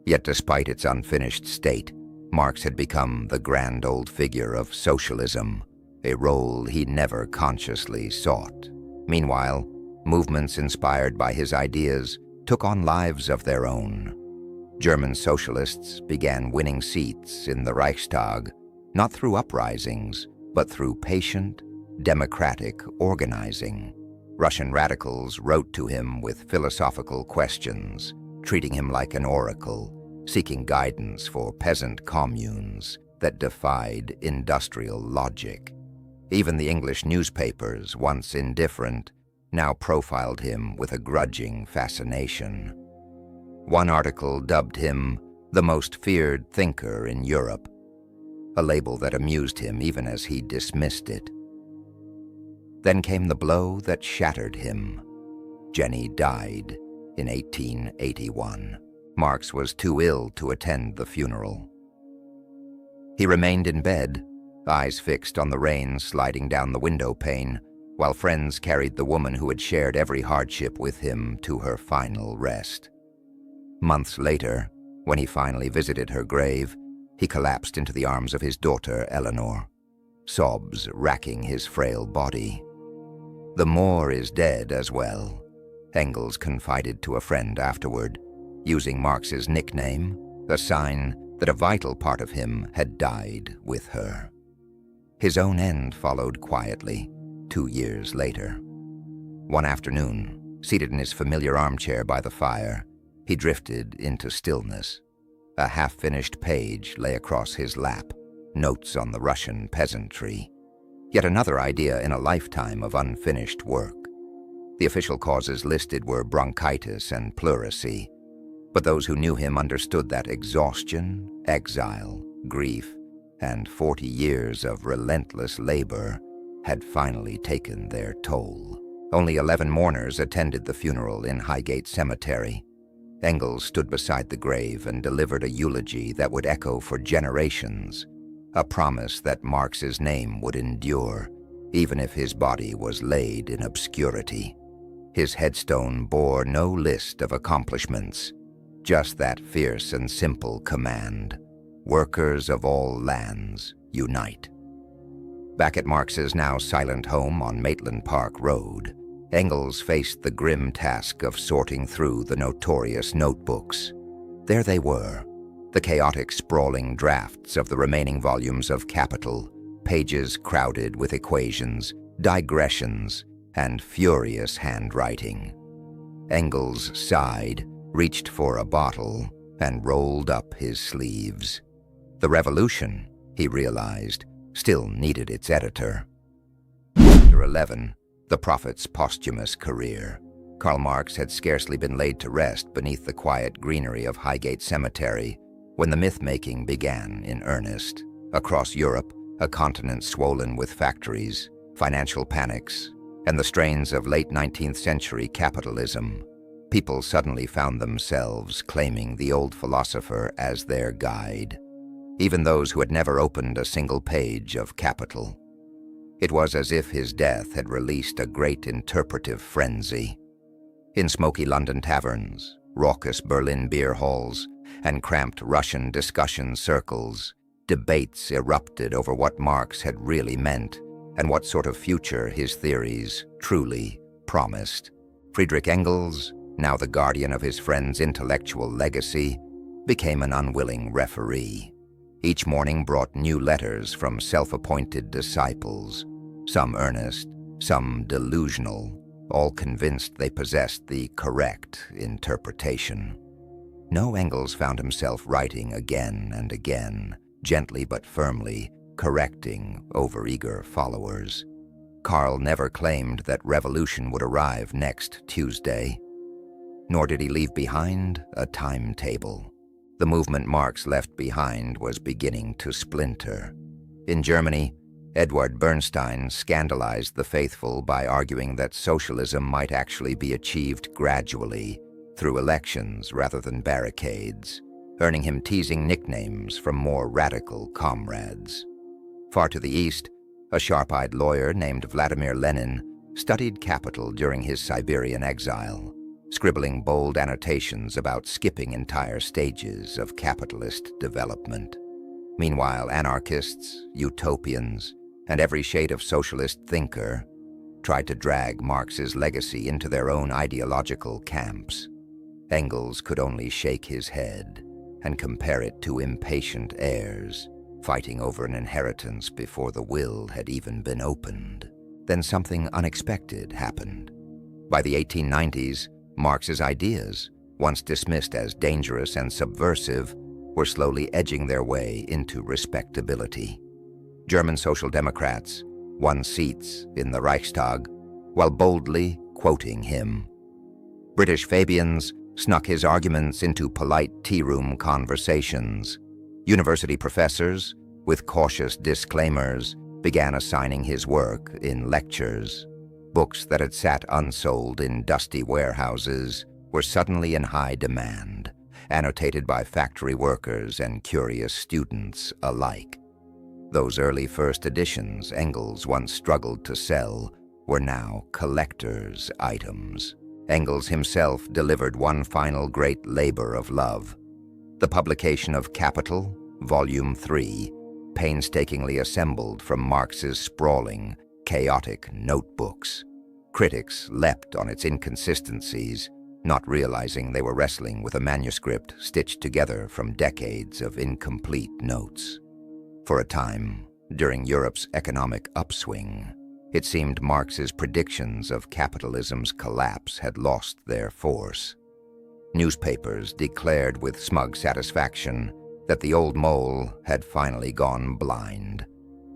Yet despite its unfinished state, Marx had become the grand old figure of socialism, a role he never consciously sought. Meanwhile, movements inspired by his ideas took on lives of their own. German socialists began winning seats in the Reichstag, not through uprisings, but through patient, democratic organizing. Russian radicals wrote to him with philosophical questions, treating him like an oracle, seeking guidance for peasant communes that defied industrial logic. Even the English newspapers, once indifferent, now profiled him with a grudging fascination. One article dubbed him the most feared thinker in Europe, a label that amused him even as he dismissed it. Then came the blow that shattered him. Jenny died in 1881. Marx was too ill to attend the funeral. He remained in bed, eyes fixed on the rain sliding down the window pane, while friends carried the woman who had shared every hardship with him to her final rest. Months later, when he finally visited her grave, he collapsed into the arms of his daughter, Eleanor, sobs racking his frail body. The Moor is dead as well, Engels confided to a friend afterward, using Marx's nickname, a sign that a vital part of him had died with her. His own end followed quietly 2 years later. One afternoon, seated in his familiar armchair by the fire, he drifted into stillness. A half-finished page lay across his lap, notes on the Russian peasantry. Yet another idea in a lifetime of unfinished work. The official causes listed were bronchitis and pleurisy, but those who knew him understood that exhaustion, exile, grief, and 40 years of relentless labor had finally taken their toll. Only 11 mourners attended the funeral in Highgate Cemetery. Engels stood beside the grave and delivered a eulogy that would echo for generations, a promise that Marx's name would endure, even if his body was laid in obscurity. His headstone bore no list of accomplishments, just that fierce and simple command: workers of all lands, unite. Back at Marx's now silent home on Maitland Park Road, Engels faced the grim task of sorting through the notorious notebooks. There they were, the chaotic, sprawling drafts of the remaining volumes of Capital, pages crowded with equations, digressions, and furious handwriting. Engels sighed, reached for a bottle, and rolled up his sleeves. The revolution, he realized, still needed its editor. Chapter 11. The Prophet's Posthumous Career. Karl Marx had scarcely been laid to rest beneath the quiet greenery of Highgate Cemetery when the myth-making began in earnest. Across Europe, a continent swollen with factories, financial panics, and the strains of late 19th century capitalism, people suddenly found themselves claiming the old philosopher as their guide, even those who had never opened a single page of Capital. It was as if his death had released a great interpretive frenzy. In smoky London taverns, raucous Berlin beer halls, and cramped Russian discussion circles, debates erupted over what Marx had really meant and what sort of future his theories truly promised. Friedrich Engels, now the guardian of his friend's intellectual legacy, became an unwilling referee. Each morning brought new letters from self-appointed disciples, some earnest, some delusional, all convinced they possessed the correct interpretation. No, Engels found himself writing again and again, gently but firmly, correcting overeager followers. Karl never claimed that revolution would arrive next Tuesday, nor did he leave behind a timetable. The movement Marx left behind was beginning to splinter. In Germany, Eduard Bernstein scandalized the faithful by arguing that socialism might actually be achieved gradually through elections rather than barricades, earning him teasing nicknames from more radical comrades. Far to the east, a sharp-eyed lawyer named Vladimir Lenin studied Capital during his Siberian exile, scribbling bold annotations about skipping entire stages of capitalist development. Meanwhile, anarchists, utopians, and every shade of socialist thinker tried to drag Marx's legacy into their own ideological camps. Engels could only shake his head and compare it to impatient heirs fighting over an inheritance before the will had even been opened. Then something unexpected happened. By the 1890s, Marx's ideas, once dismissed as dangerous and subversive, were slowly edging their way into respectability. German Social Democrats won seats in the Reichstag while boldly quoting him. British Fabians snuck his arguments into polite tea-room conversations. University professors, with cautious disclaimers, began assigning his work in lectures. Books that had sat unsold in dusty warehouses were suddenly in high demand, annotated by factory workers and curious students alike. Those early first editions Engels once struggled to sell were now collector's items. Engels himself delivered one final great labor of love, the publication of Capital, Volume 3, painstakingly assembled from Marx's sprawling, chaotic notebooks. Critics leapt on its inconsistencies, not realizing they were wrestling with a manuscript stitched together from decades of incomplete notes. For a time, during Europe's economic upswing, it seemed Marx's predictions of capitalism's collapse had lost their force. Newspapers declared with smug satisfaction that the old mole had finally gone blind.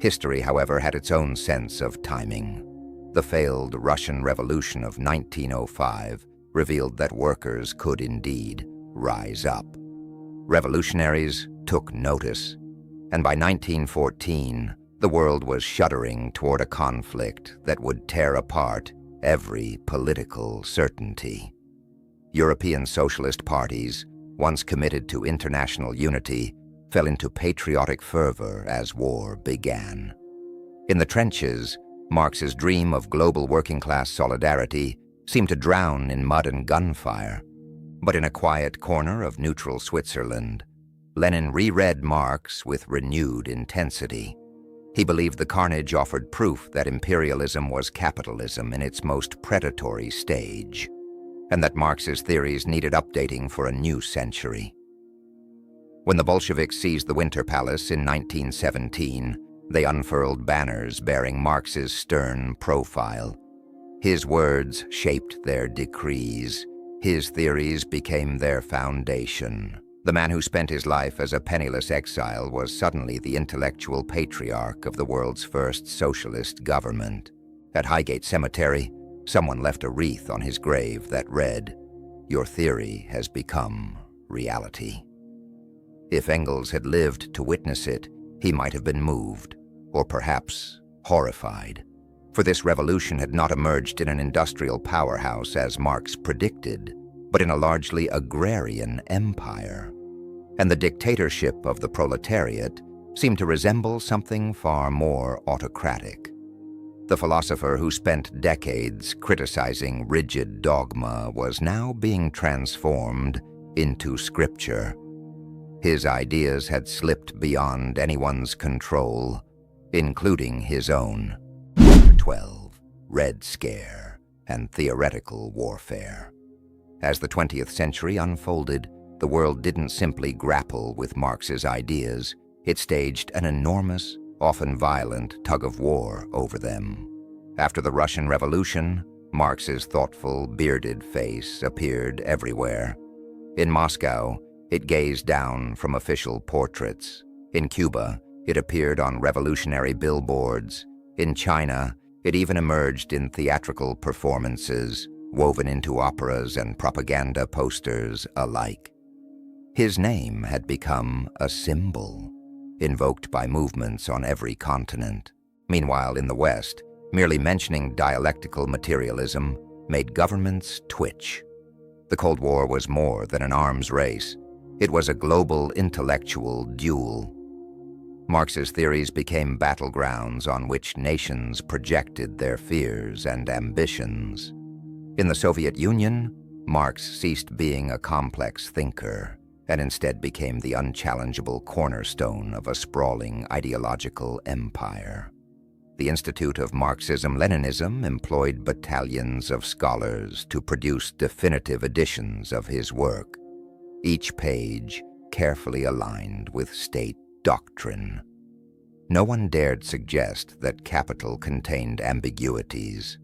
History, however, had its own sense of timing. The failed Russian Revolution of 1905 revealed that workers could indeed rise up. Revolutionaries took notice, and by 1914, the world was shuddering toward a conflict that would tear apart every political certainty. European socialist parties, once committed to international unity, fell into patriotic fervor as war began. In the trenches, Marx's dream of global working-class solidarity seemed to drown in mud and gunfire. But in a quiet corner of neutral Switzerland, Lenin reread Marx with renewed intensity. He believed the carnage offered proof that imperialism was capitalism in its most predatory stage, and that Marx's theories needed updating for a new century. When the Bolsheviks seized the Winter Palace in 1917, they unfurled banners bearing Marx's stern profile. His words shaped their decrees. His theories became their foundation. The man who spent his life as a penniless exile was suddenly the intellectual patriarch of the world's first socialist government. At Highgate Cemetery, someone left a wreath on his grave that read, "Your theory has become reality." If Engels had lived to witness it, he might have been moved, or perhaps horrified. For this revolution had not emerged in an industrial powerhouse as Marx predicted, but in a largely agrarian empire. And the dictatorship of the proletariat seemed to resemble something far more autocratic. The philosopher who spent decades criticizing rigid dogma was now being transformed into scripture. His ideas had slipped beyond anyone's control, including his own. Chapter 12, Red Scare and Theoretical Warfare. As the 20th century unfolded, the world didn't simply grapple with Marx's ideas, it staged an enormous, often violent tug-of-war over them. After the Russian Revolution, Marx's thoughtful, bearded face appeared everywhere. In Moscow, it gazed down from official portraits. In Cuba, it appeared on revolutionary billboards. In China, it even emerged in theatrical performances, woven into operas and propaganda posters alike. His name had become a symbol, invoked by movements on every continent. Meanwhile, in the West, merely mentioning dialectical materialism made governments twitch. The Cold War was more than an arms race. It was a global intellectual duel. Marx's theories became battlegrounds on which nations projected their fears and ambitions. In the Soviet Union, Marx ceased being a complex thinker and instead became the unchallengeable cornerstone of a sprawling ideological empire. The Institute of Marxism-Leninism employed battalions of scholars to produce definitive editions of his work, each page carefully aligned with state doctrine. No one dared suggest that capital contained ambiguities.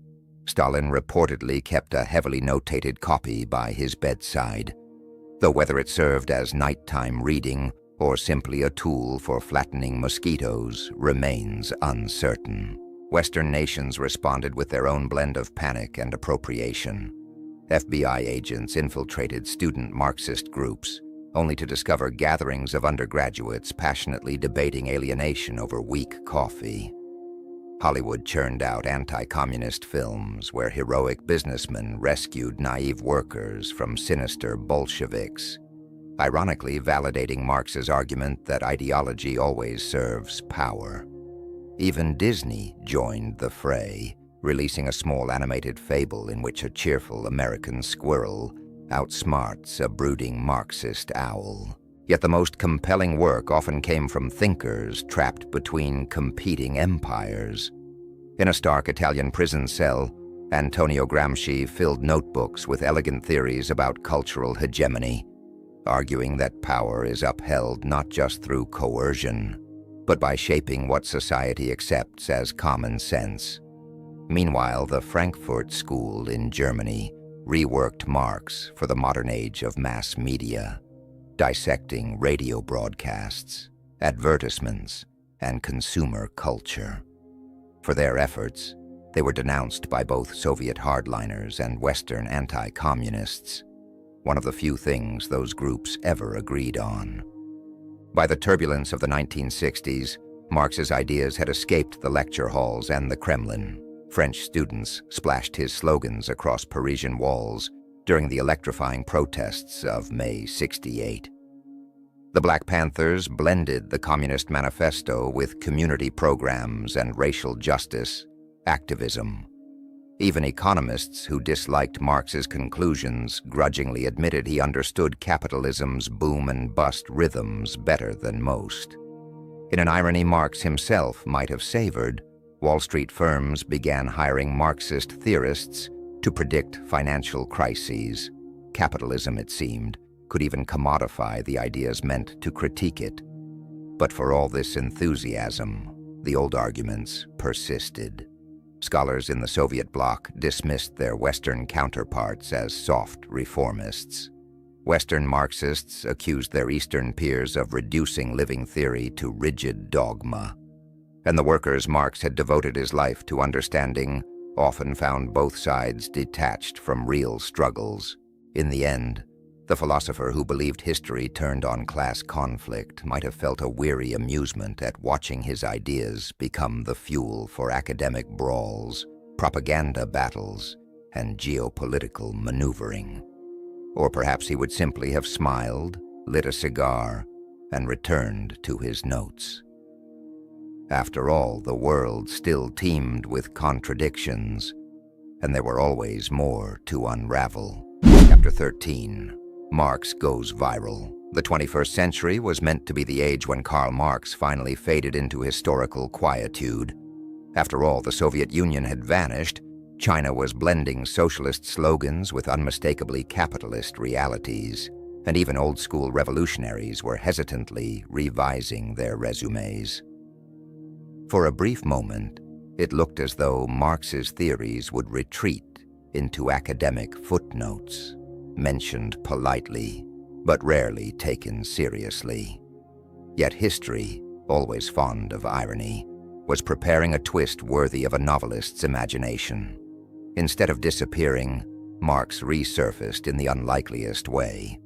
Stalin reportedly kept a heavily notated copy by his bedside, though whether it served as nighttime reading or simply a tool for flattening mosquitoes remains uncertain. Western nations responded with their own blend of panic and appropriation. FBI agents infiltrated student Marxist groups, only to discover gatherings of undergraduates passionately debating alienation over weak coffee. Hollywood churned out anti-communist films where heroic businessmen rescued naive workers from sinister Bolsheviks, ironically validating Marx's argument that ideology always serves power. Even Disney joined the fray, releasing a small animated fable in which a cheerful American squirrel outsmarts a brooding Marxist owl. Yet the most compelling work often came from thinkers trapped between competing empires. In a stark Italian prison cell, Antonio Gramsci filled notebooks with elegant theories about cultural hegemony, arguing that power is upheld not just through coercion, but by shaping what society accepts as common sense. Meanwhile, the Frankfurt School in Germany reworked Marx for the modern age of mass media, dissecting radio broadcasts, advertisements, and consumer culture. For their efforts, they were denounced by both Soviet hardliners and Western anti-communists, one of the few things those groups ever agreed on. By the turbulence of the 1960s, Marx's ideas had escaped the lecture halls and the Kremlin. French students splashed his slogans across Parisian walls during the electrifying protests of May '68. The Black Panthers blended the Communist Manifesto with community programs and racial justice activism. Even economists who disliked Marx's conclusions grudgingly admitted he understood capitalism's boom and bust rhythms better than most. In an irony Marx himself might have savored, Wall Street firms began hiring Marxist theorists to predict financial crises. Capitalism, it seemed, could even commodify the ideas meant to critique it. But for all this enthusiasm, the old arguments persisted. Scholars in the Soviet bloc dismissed their Western counterparts as soft reformists. Western Marxists accused their Eastern peers of reducing living theory to rigid dogma. And the workers Marx had devoted his life to understanding often found both sides detached from real struggles. In the end, the philosopher who believed history turned on class conflict might have felt a weary amusement at watching his ideas become the fuel for academic brawls, propaganda battles, and geopolitical maneuvering. Or perhaps he would simply have smiled, lit a cigar, and returned to his notes. After all, the world still teemed with contradictions, and there were always more to unravel. Chapter 13. Marx goes viral. The 21st century was meant to be the age when Karl Marx finally faded into historical quietude. After all, the Soviet Union had vanished. China was blending socialist slogans with unmistakably capitalist realities, and even old-school revolutionaries were hesitantly revising their resumes. For a brief moment, it looked as though Marx's theories would retreat into academic footnotes, mentioned politely, but rarely taken seriously. Yet history, always fond of irony, was preparing a twist worthy of a novelist's imagination. Instead of disappearing, Marx resurfaced in the unlikeliest way.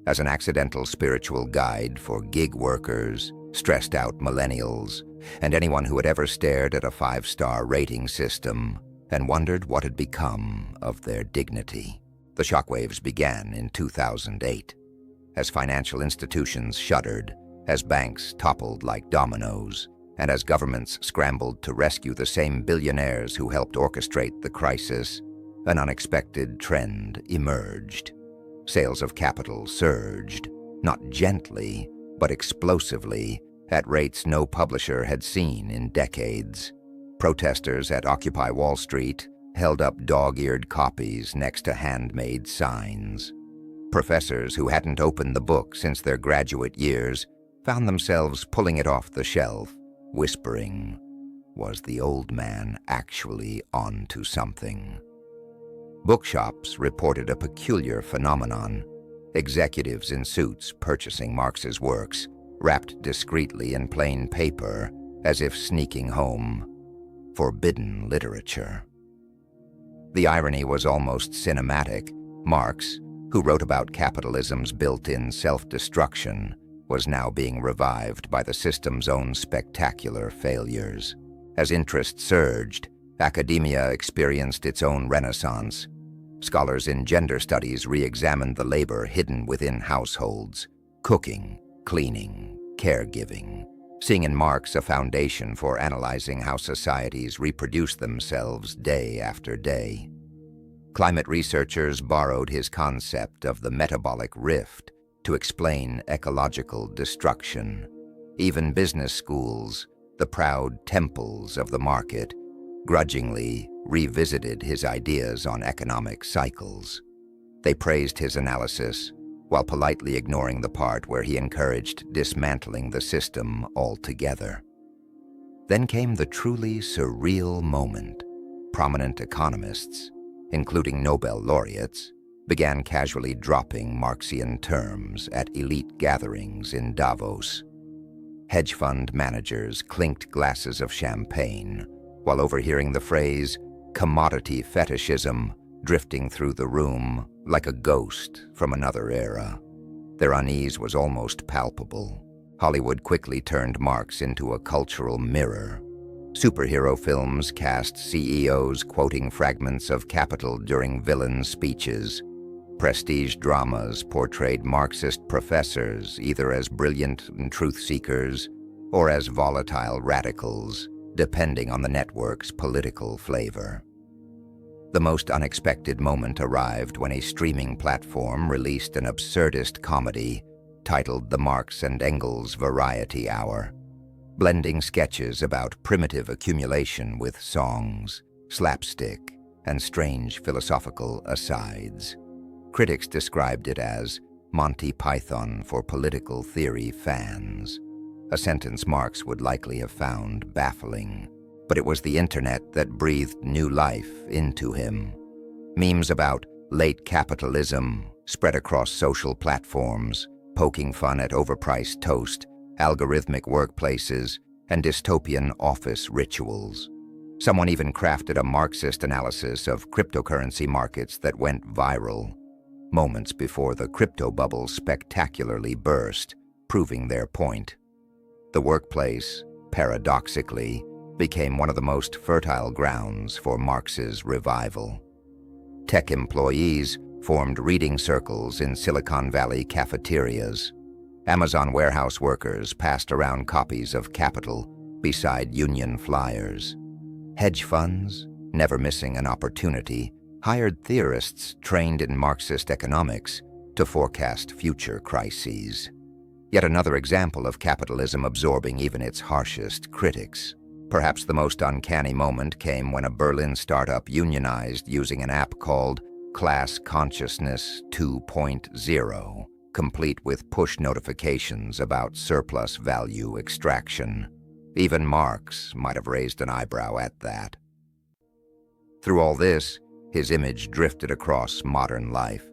As an accidental spiritual guide for gig workers, stressed-out millennials, and anyone who had ever stared at a 5-star rating system and wondered what had become of their dignity. The shockwaves began in 2008, as financial institutions shuddered, as banks toppled like dominoes, and as governments scrambled to rescue the same billionaires who helped orchestrate the crisis. An unexpected trend emerged. Sales of capital surged, not gently, but explosively, at rates no publisher had seen in decades. Protesters at Occupy Wall Street held up dog-eared copies next to handmade signs. Professors who hadn't opened the book since their graduate years found themselves pulling it off the shelf, whispering, "Was the old man actually onto something?" Bookshops reported a peculiar phenomenon: executives in suits purchasing Marx's works, wrapped discreetly in plain paper, as if sneaking home forbidden literature. The irony was almost cinematic. Marx, who wrote about capitalism's built-in self-destruction, was now being revived by the system's own spectacular failures. As interest surged, academia experienced its own renaissance. Scholars in gender studies re-examined the labor hidden within households: cooking, cleaning, caregiving, seeing in Marx a foundation for analyzing how societies reproduce themselves day after day. Climate researchers borrowed his concept of the metabolic rift to explain ecological destruction. Even business schools, the proud temples of the market, grudgingly revisited his ideas on economic cycles. They praised his analysis, while politely ignoring the part where he encouraged dismantling the system altogether. Then came the truly surreal moment. Prominent economists, including Nobel laureates, began casually dropping Marxian terms at elite gatherings in Davos. Hedge fund managers clinked glasses of champagne while overhearing the phrase "commodity fetishism" drifting through the room like a ghost from another era. Their unease was almost palpable. Hollywood quickly turned Marx into a cultural mirror. Superhero films cast CEOs quoting fragments of Capital during villain speeches. Prestige dramas portrayed Marxist professors either as brilliant truth seekers or as volatile radicals, depending on the network's political flavor. The most unexpected moment arrived when a streaming platform released an absurdist comedy titled The Marx and Engels Variety Hour, blending sketches about primitive accumulation with songs, slapstick, and strange philosophical asides. Critics described it as Monty Python for political theory fans, a sentence Marx would likely have found baffling. But it was the internet that breathed new life into him. Memes about late capitalism spread across social platforms, poking fun at overpriced toast, algorithmic workplaces, and dystopian office rituals. Someone even crafted a Marxist analysis of cryptocurrency markets that went viral, moments before the crypto bubble spectacularly burst, proving their point. The workplace, paradoxically, became one of the most fertile grounds for Marx's revival. Tech employees formed reading circles in Silicon Valley cafeterias. Amazon warehouse workers passed around copies of Capital beside union flyers. Hedge funds, never missing an opportunity, hired theorists trained in Marxist economics to forecast future crises. Yet another example of capitalism absorbing even its harshest critics. Perhaps the most uncanny moment came when a Berlin startup unionized using an app called Class Consciousness 2.0, complete with push notifications about surplus value extraction. Even Marx might have raised an eyebrow at that. Through all this, his image drifted across modern life.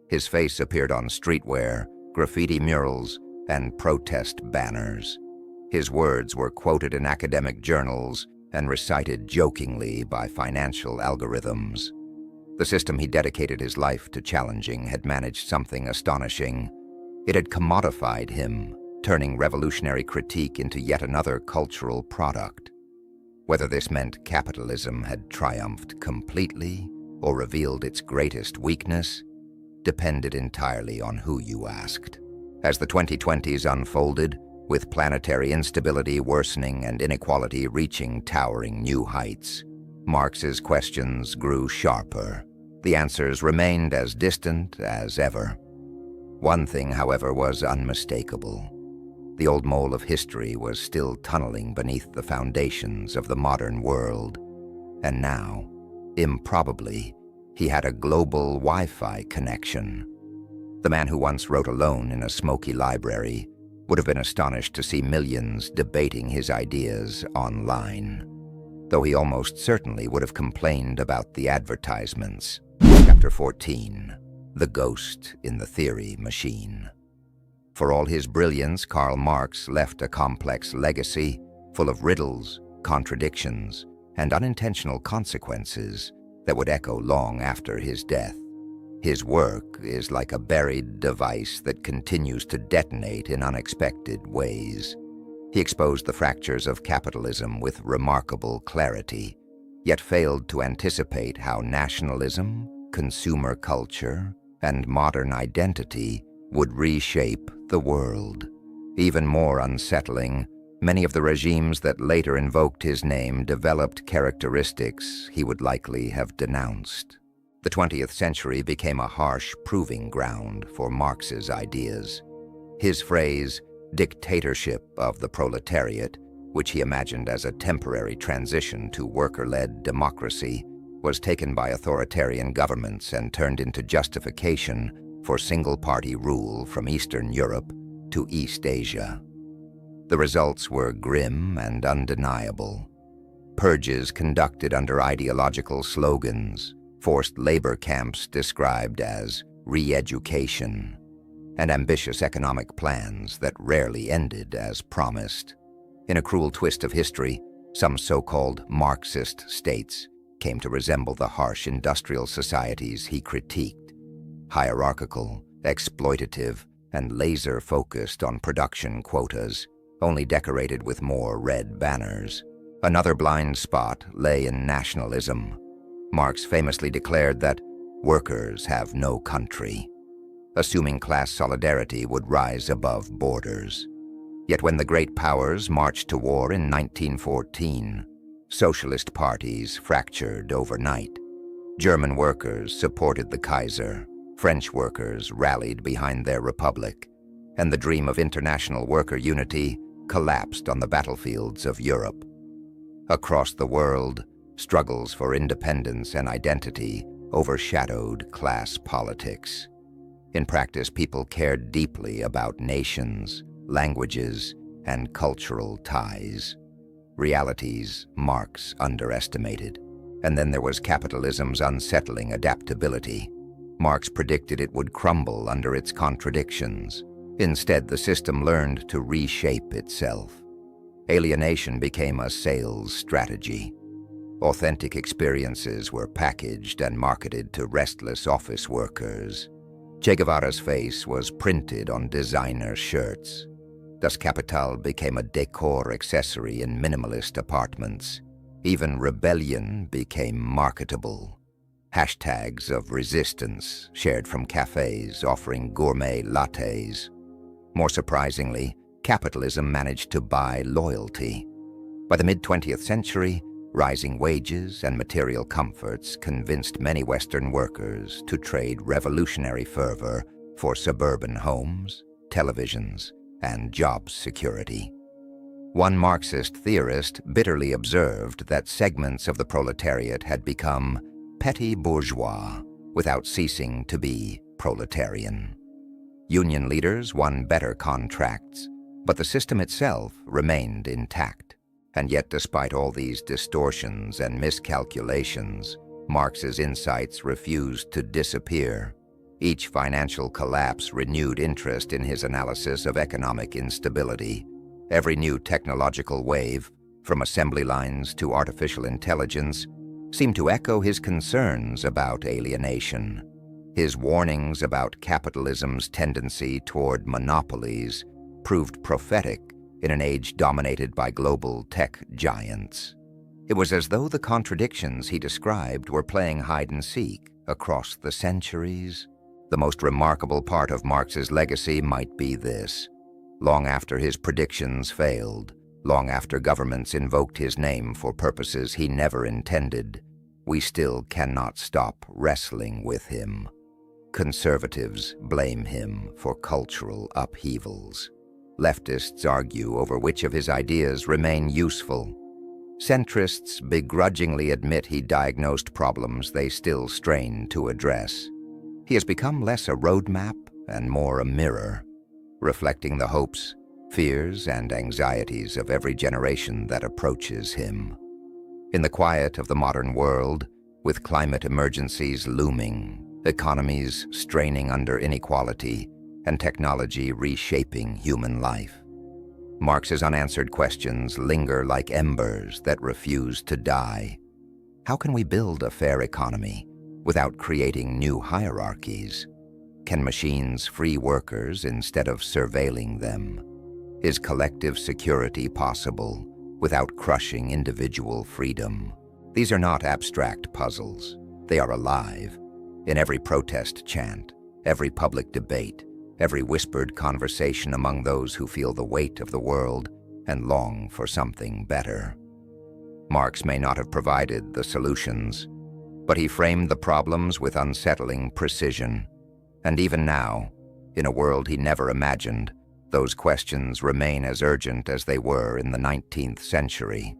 His face appeared on streetwear, graffiti murals, and protest banners. His words were quoted in academic journals and recited jokingly by financial algorithms. The system he dedicated his life to challenging had managed something astonishing. It had commodified him, turning revolutionary critique into yet another cultural product. Whether this meant capitalism had triumphed completely or revealed its greatest weakness depended entirely on who you asked. As the 2020s unfolded, with planetary instability worsening and inequality reaching towering new heights, Marx's questions grew sharper. The answers remained as distant as ever. One thing, however, was unmistakable. The old mole of history was still tunneling beneath the foundations of the modern world. And now, improbably, he had a global Wi-Fi connection. The man who once wrote alone in a smoky library would have been astonished to see millions debating his ideas online, though he almost certainly would have complained about the advertisements. Chapter 14. The Ghost in the Theory Machine. For all his brilliance, Karl Marx left a complex legacy full of riddles, contradictions, and unintentional consequences that would echo long after his death. His work is like a buried device that continues to detonate in unexpected ways. He exposed the fractures of capitalism with remarkable clarity, yet failed to anticipate how nationalism, consumer culture, and modern identity would reshape the world. Even more unsettling, many of the regimes that later invoked his name developed characteristics he would likely have denounced. The 20th century became a harsh proving ground for Marx's ideas. His phrase, dictatorship of the proletariat, which he imagined as a temporary transition to worker-led democracy, was taken by authoritarian governments and turned into justification for single-party rule from Eastern Europe to East Asia. The results were grim and undeniable. Purges conducted under ideological slogans, forced labor camps described as re-education, and ambitious economic plans that rarely ended as promised. In a cruel twist of history, some so-called Marxist states came to resemble the harsh industrial societies he critiqued, hierarchical, exploitative, and laser-focused on production quotas, only decorated with more red banners. Another blind spot lay in nationalism. Marx famously declared that workers have no country, assuming class solidarity would rise above borders. Yet when the great powers marched to war in 1914, socialist parties fractured overnight. German workers supported the Kaiser, French workers rallied behind their republic, and the dream of international worker unity collapsed on the battlefields of Europe. Across the world, struggles for independence and identity overshadowed class politics. In practice, people cared deeply about nations, languages, and cultural ties. Realities Marx underestimated. And then there was capitalism's unsettling adaptability. Marx predicted it would crumble under its contradictions. Instead, the system learned to reshape itself. Alienation became a sales strategy. Authentic experiences were packaged and marketed to restless office workers. Che Guevara's face was printed on designer shirts. Das Kapital became a decor accessory in minimalist apartments. Even rebellion became marketable. Hashtags of resistance shared from cafes offering gourmet lattes. More surprisingly, capitalism managed to buy loyalty. By the mid-20th century, rising wages and material comforts convinced many Western workers to trade revolutionary fervor for suburban homes, televisions, and job security. One Marxist theorist bitterly observed that segments of the proletariat had become petty bourgeois without ceasing to be proletarian. Union leaders won better contracts, but the system itself remained intact. And yet, despite all these distortions and miscalculations, Marx's insights refused to disappear. Each financial collapse renewed interest in his analysis of economic instability. Every new technological wave, from assembly lines to artificial intelligence, seemed to echo his concerns about alienation. His warnings about capitalism's tendency toward monopolies proved prophetic in an age dominated by global tech giants. It was as though the contradictions he described were playing hide-and-seek across the centuries. The most remarkable part of Marx's legacy might be this. Long after his predictions failed, long after governments invoked his name for purposes he never intended, we still cannot stop wrestling with him. Conservatives blame him for cultural upheavals. Leftists argue over which of his ideas remain useful. Centrists begrudgingly admit he diagnosed problems they still strain to address. He has become less a roadmap and more a mirror, reflecting the hopes, fears, and anxieties of every generation that approaches him. In the quiet of the modern world, with climate emergencies looming, economies straining under inequality, and technology reshaping human life, Marx's unanswered questions linger like embers that refuse to die. How can we build a fair economy without creating new hierarchies? Can machines free workers instead of surveilling them? Is collective security possible without crushing individual freedom? These are not abstract puzzles. They are alive. In every protest chant, every public debate, every whispered conversation among those who feel the weight of the world and long for something better. Marx may not have provided the solutions, but he framed the problems with unsettling precision. And even now, in a world he never imagined, those questions remain as urgent as they were in the 19th century.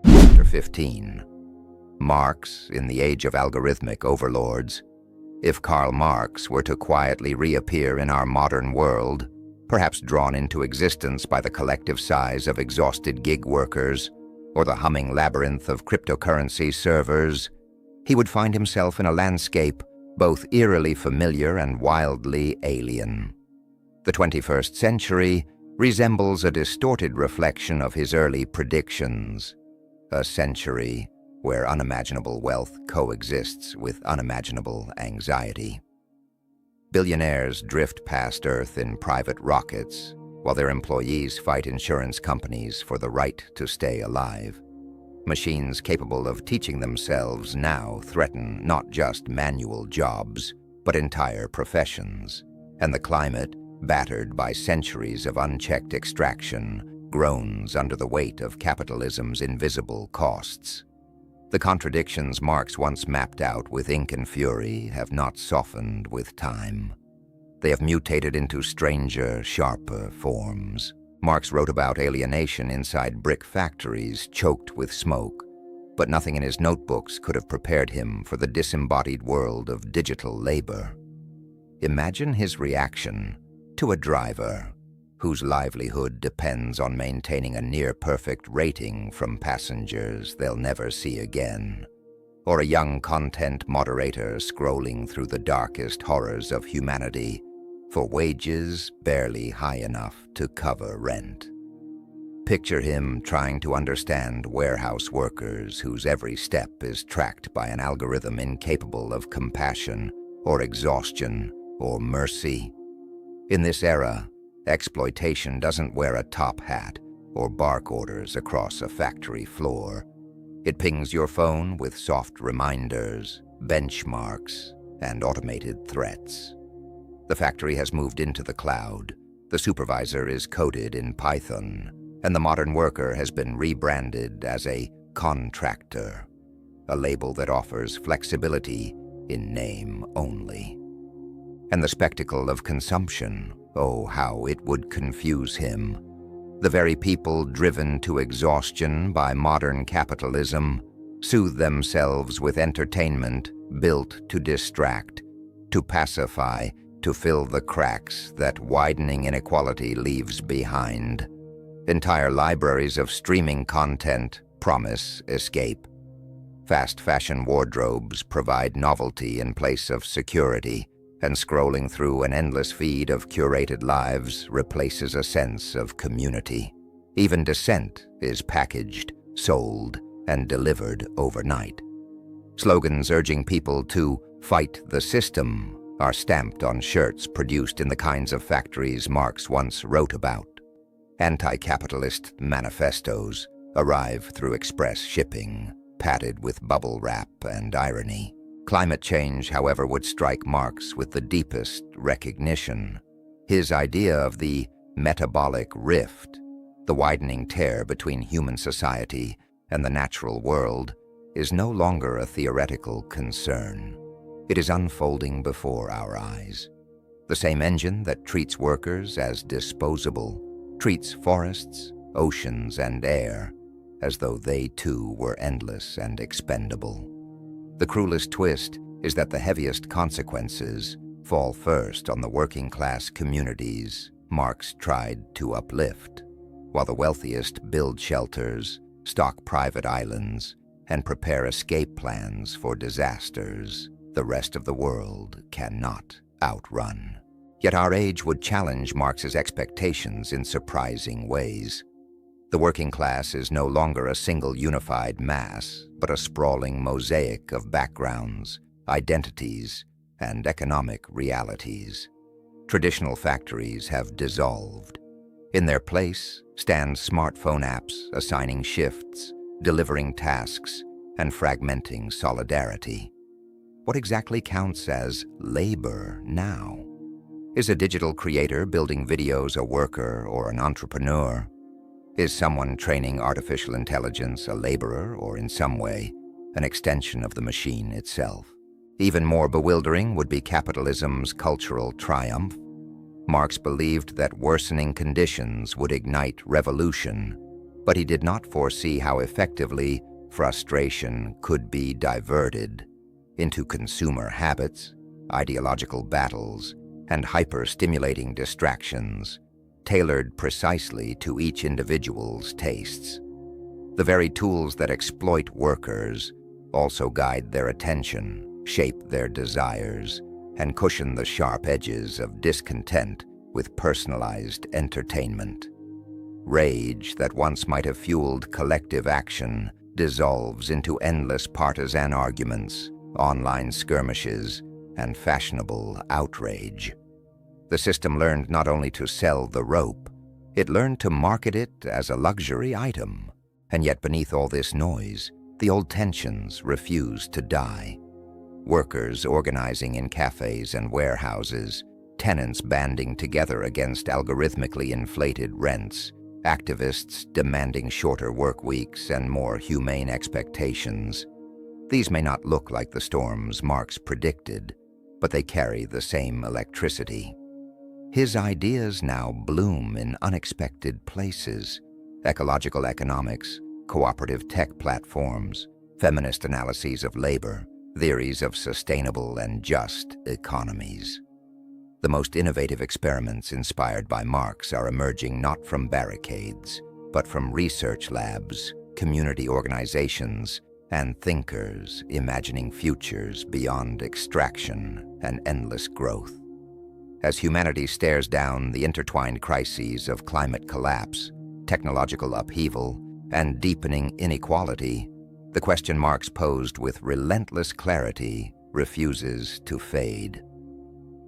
Chapter 15. Marx in the Age of Algorithmic Overlords. If Karl Marx were to quietly reappear in our modern world, perhaps drawn into existence by the collective sighs of exhausted gig workers or the humming labyrinth of cryptocurrency servers, he would find himself in a landscape both eerily familiar and wildly alien. The 21st century resembles a distorted reflection of his early predictions, a century where unimaginable wealth coexists with unimaginable anxiety. Billionaires drift past Earth in private rockets, while their employees fight insurance companies for the right to stay alive. Machines capable of teaching themselves now threaten not just manual jobs, but entire professions. And the climate, battered by centuries of unchecked extraction, groans under the weight of capitalism's invisible costs. The contradictions Marx once mapped out with ink and fury have not softened with time. They have mutated into stranger, sharper forms. Marx wrote about alienation inside brick factories choked with smoke, but nothing in his notebooks could have prepared him for the disembodied world of digital labor. Imagine his reaction to a driver whose livelihood depends on maintaining a near-perfect rating from passengers they'll never see again, or a young content moderator scrolling through the darkest horrors of humanity for wages barely high enough to cover rent. Picture him trying to understand warehouse workers whose every step is tracked by an algorithm incapable of compassion or exhaustion or mercy. In this era, exploitation doesn't wear a top hat or bark orders across a factory floor. It pings your phone with soft reminders, benchmarks, and automated threats. The factory has moved into the cloud, the supervisor is coded in Python, and the modern worker has been rebranded as a contractor, a label that offers flexibility in name only. And the spectacle of consumption, oh, how it would confuse him. The very people driven to exhaustion by modern capitalism soothe themselves with entertainment built to distract, to pacify, to fill the cracks that widening inequality leaves behind. Entire libraries of streaming content promise escape. Fast fashion wardrobes provide novelty in place of security, and scrolling through an endless feed of curated lives replaces a sense of community. Even dissent is packaged, sold, and delivered overnight. Slogans urging people to fight the system are stamped on shirts produced in the kinds of factories Marx once wrote about. Anti-capitalist manifestos arrive through express shipping, padded with bubble wrap and irony. Climate change, however, would strike Marx with the deepest recognition. His idea of the metabolic rift, the widening tear between human society and the natural world, is no longer a theoretical concern. It is unfolding before our eyes. The same engine that treats workers as disposable treats forests, oceans, and air as though they too were endless and expendable. The cruelest twist is that the heaviest consequences fall first on the working-class communities Marx tried to uplift, while the wealthiest build shelters, stock private islands, and prepare escape plans for disasters the rest of the world cannot outrun. Yet our age would challenge Marx's expectations in surprising ways. The working class is no longer a single unified mass, but a sprawling mosaic of backgrounds, identities, and economic realities. Traditional factories have dissolved. In their place stand smartphone apps assigning shifts, delivering tasks, and fragmenting solidarity. What exactly counts as labor now? Is a digital creator building videos a worker or an entrepreneur? Is someone training artificial intelligence a laborer or in some way an extension of the machine itself? Even more bewildering would be capitalism's cultural triumph. Marx believed that worsening conditions would ignite revolution, but he did not foresee how effectively frustration could be diverted into consumer habits, ideological battles, and hyper-stimulating distractions, tailored precisely to each individual's tastes. The very tools that exploit workers also guide their attention, shape their desires, and cushion the sharp edges of discontent with personalized entertainment. Rage that once might have fueled collective action dissolves into endless partisan arguments, online skirmishes, and fashionable outrage. The system learned not only to sell the rope, it learned to market it as a luxury item. And yet beneath all this noise, the old tensions refused to die. Workers organizing in cafes and warehouses, tenants banding together against algorithmically inflated rents, activists demanding shorter work weeks and more humane expectations. These may not look like the storms Marx predicted, but they carry the same electricity. His ideas now bloom in unexpected places: ecological economics, cooperative tech platforms, feminist analyses of labor, theories of sustainable and just economies. The most innovative experiments inspired by Marx are emerging not from barricades, but from research labs, community organizations, and thinkers imagining futures beyond extraction and endless growth. As humanity stares down the intertwined crises of climate collapse, technological upheaval, and deepening inequality, the question Marx posed with relentless clarity refuses to fade.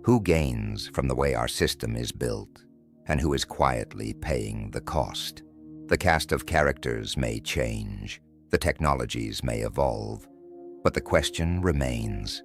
Who gains from the way our system is built, and who is quietly paying the cost? The cast of characters may change, the technologies may evolve, but the question remains,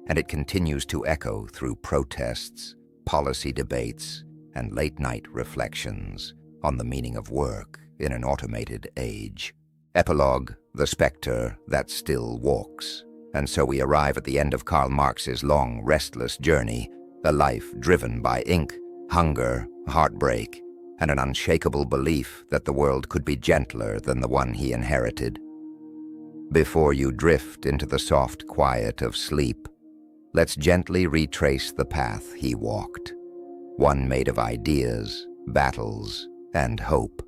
and it continues to echo through protests, policy debates, and late-night reflections on the meaning of work in an automated age. Epilogue: the specter that still walks. And so we arrive at the end of Karl Marx's long, restless journey, a life driven by ink, hunger, heartbreak, and an unshakable belief that the world could be gentler than the one he inherited. Before you drift into the soft quiet of sleep, let's gently retrace the path he walked, one made of ideas, battles, and hope.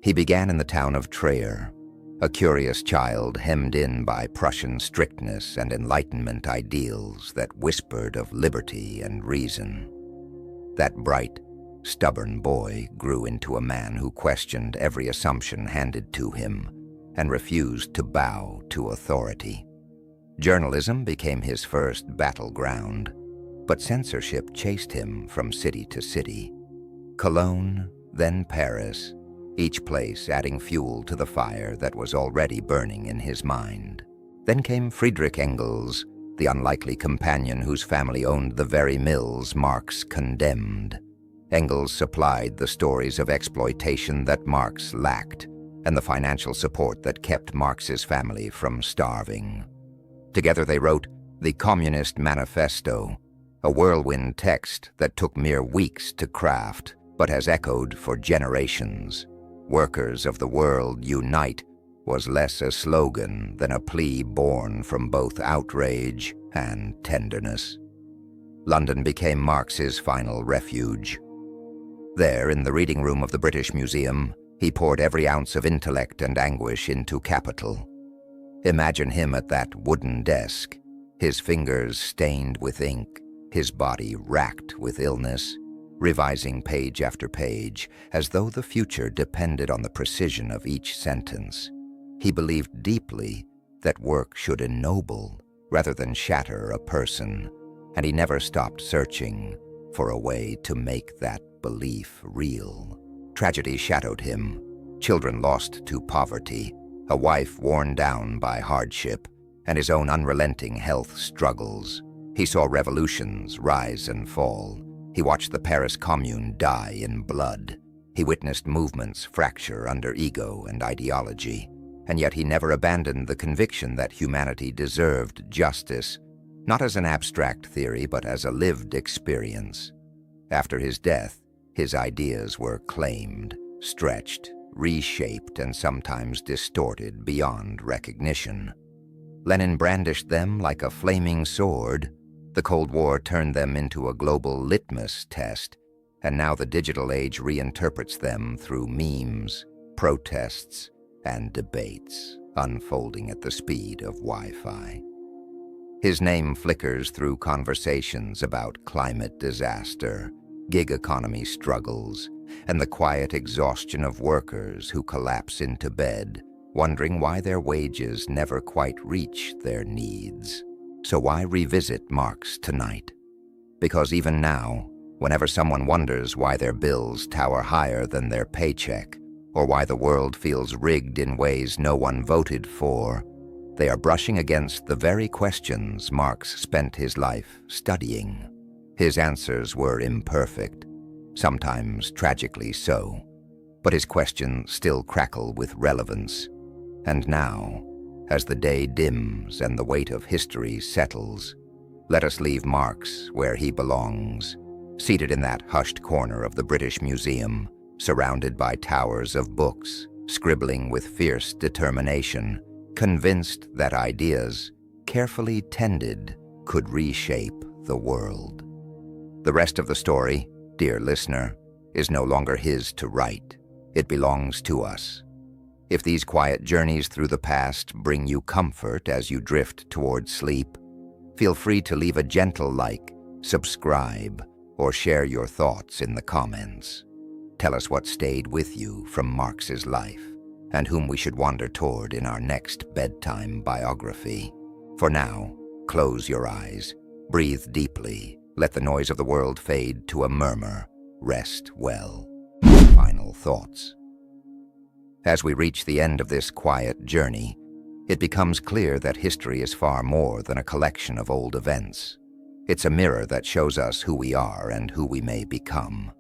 He began in the town of Trier, a curious child hemmed in by Prussian strictness and Enlightenment ideals that whispered of liberty and reason. That bright, stubborn boy grew into a man who questioned every assumption handed to him and refused to bow to authority. Journalism became his first battleground, but censorship chased him from city to city. Cologne, then Paris, each place adding fuel to the fire that was already burning in his mind. Then came Friedrich Engels, the unlikely companion whose family owned the very mills Marx condemned. Engels supplied the stories of exploitation that Marx lacked, and the financial support that kept Marx's family from starving. Together they wrote the Communist Manifesto, a whirlwind text that took mere weeks to craft, but has echoed for generations. "Workers of the world, unite," was less a slogan than a plea born from both outrage and tenderness. London became Marx's final refuge. There, in the reading room of the British Museum, he poured every ounce of intellect and anguish into capital. Imagine him at that wooden desk, his fingers stained with ink, his body racked with illness, revising page after page, as though the future depended on the precision of each sentence. He believed deeply that work should ennoble rather than shatter a person, and he never stopped searching for a way to make that belief real. Tragedy shadowed him. Children lost to poverty, a wife worn down by hardship, and his own unrelenting health struggles. He saw revolutions rise and fall. He watched the Paris Commune die in blood. He witnessed movements fracture under ego and ideology, and yet he never abandoned the conviction that humanity deserved justice, not as an abstract theory, but as a lived experience. After his death, his ideas were claimed, stretched, reshaped, and sometimes distorted beyond recognition. Lenin brandished them like a flaming sword. The Cold War turned them into a global litmus test, and now the digital age reinterprets them through memes, protests, and debates, unfolding at the speed of Wi-Fi. His name flickers through conversations about climate disaster, gig economy struggles, and the quiet exhaustion of workers who collapse into bed, wondering why their wages never quite reach their needs. So why revisit Marx tonight? Because even now, whenever someone wonders why their bills tower higher than their paycheck, or why the world feels rigged in ways no one voted for, they are brushing against the very questions Marx spent his life studying. His answers were imperfect, sometimes tragically so, but his questions still crackle with relevance. And now, as the day dims and the weight of history settles, let us leave Marx where he belongs, seated in that hushed corner of the British Museum, surrounded by towers of books, scribbling with fierce determination, convinced that ideas, carefully tended, could reshape the world. The rest of the story, dear listener, is no longer his to write. It belongs to us. If these quiet journeys through the past bring you comfort as you drift toward sleep, feel free to leave a gentle like, subscribe, or share your thoughts in the comments. Tell us what stayed with you from Marx's life, and whom we should wander toward in our next bedtime biography. For now, close your eyes, breathe deeply, let the noise of the world fade to a murmur, rest well. Final thoughts. As we reach the end of this quiet journey, it becomes clear that history is far more than a collection of old events. It's a mirror that shows us who we are and who we may become.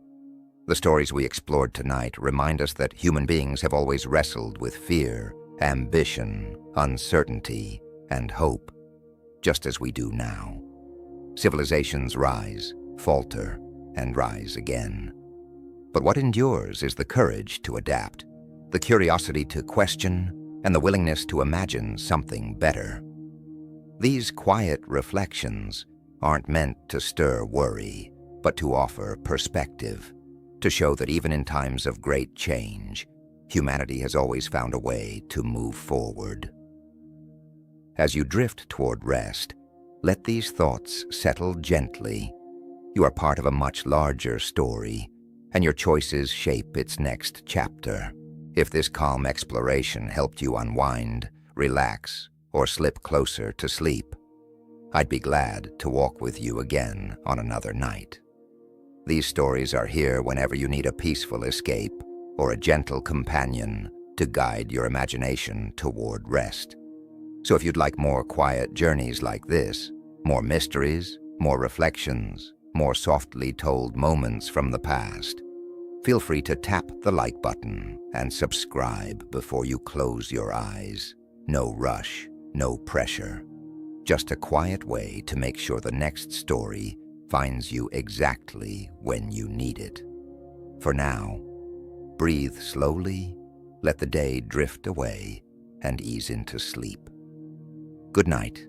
The stories we explored tonight remind us that human beings have always wrestled with fear, ambition, uncertainty, and hope, just as we do now. Civilizations rise, falter, and rise again. But what endures is the courage to adapt, the curiosity to question, and the willingness to imagine something better. These quiet reflections aren't meant to stir worry, but to offer perspective, to show that even in times of great change, humanity has always found a way to move forward. As you drift toward rest, let these thoughts settle gently. You are part of a much larger story, and your choices shape its next chapter. If this calm exploration helped you unwind, relax, or slip closer to sleep, I'd be glad to walk with you again on another night. These stories are here whenever you need a peaceful escape or a gentle companion to guide your imagination toward rest. So if you'd like more quiet journeys like this, more mysteries, more reflections, more softly told moments from the past, feel free to tap the like button and subscribe before you close your eyes. No rush, no pressure. Just a quiet way to make sure the next story finds you exactly when you need it. For now, breathe slowly, let the day drift away, and ease into sleep. Good night.